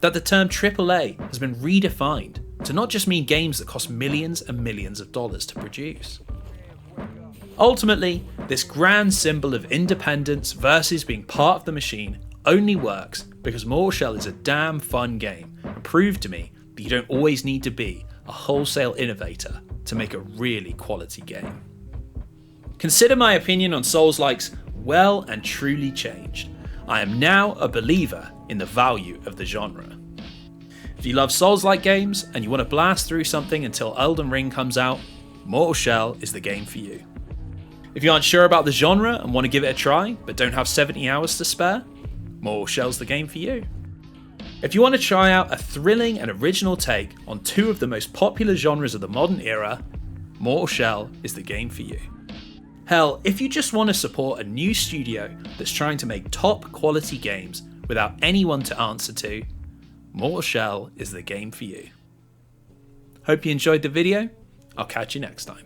That the term AAA has been redefined to not just mean games that cost millions and millions of dollars to produce. Ultimately, this grand symbol of independence versus being part of the machine only works because Mortal Shell is a damn fun game and proved to me that you don't always need to be a wholesale innovator to make a really quality game. Consider my opinion on Souls-likes well and truly changed. I am now a believer in the value of the genre. If you love Souls-like games and you want to blast through something until Elden Ring comes out, Mortal Shell is the game for you. If you aren't sure about the genre and want to give it a try but don't have 70 hours to spare, Mortal Shell's the game for you. If you want to try out a thrilling and original take on two of the most popular genres of the modern era, Mortal Shell is the game for you. Hell, if you just want to support a new studio that's trying to make top quality games without anyone to answer to, Mortal Shell is the game for you. Hope you enjoyed the video. I'll catch you next time.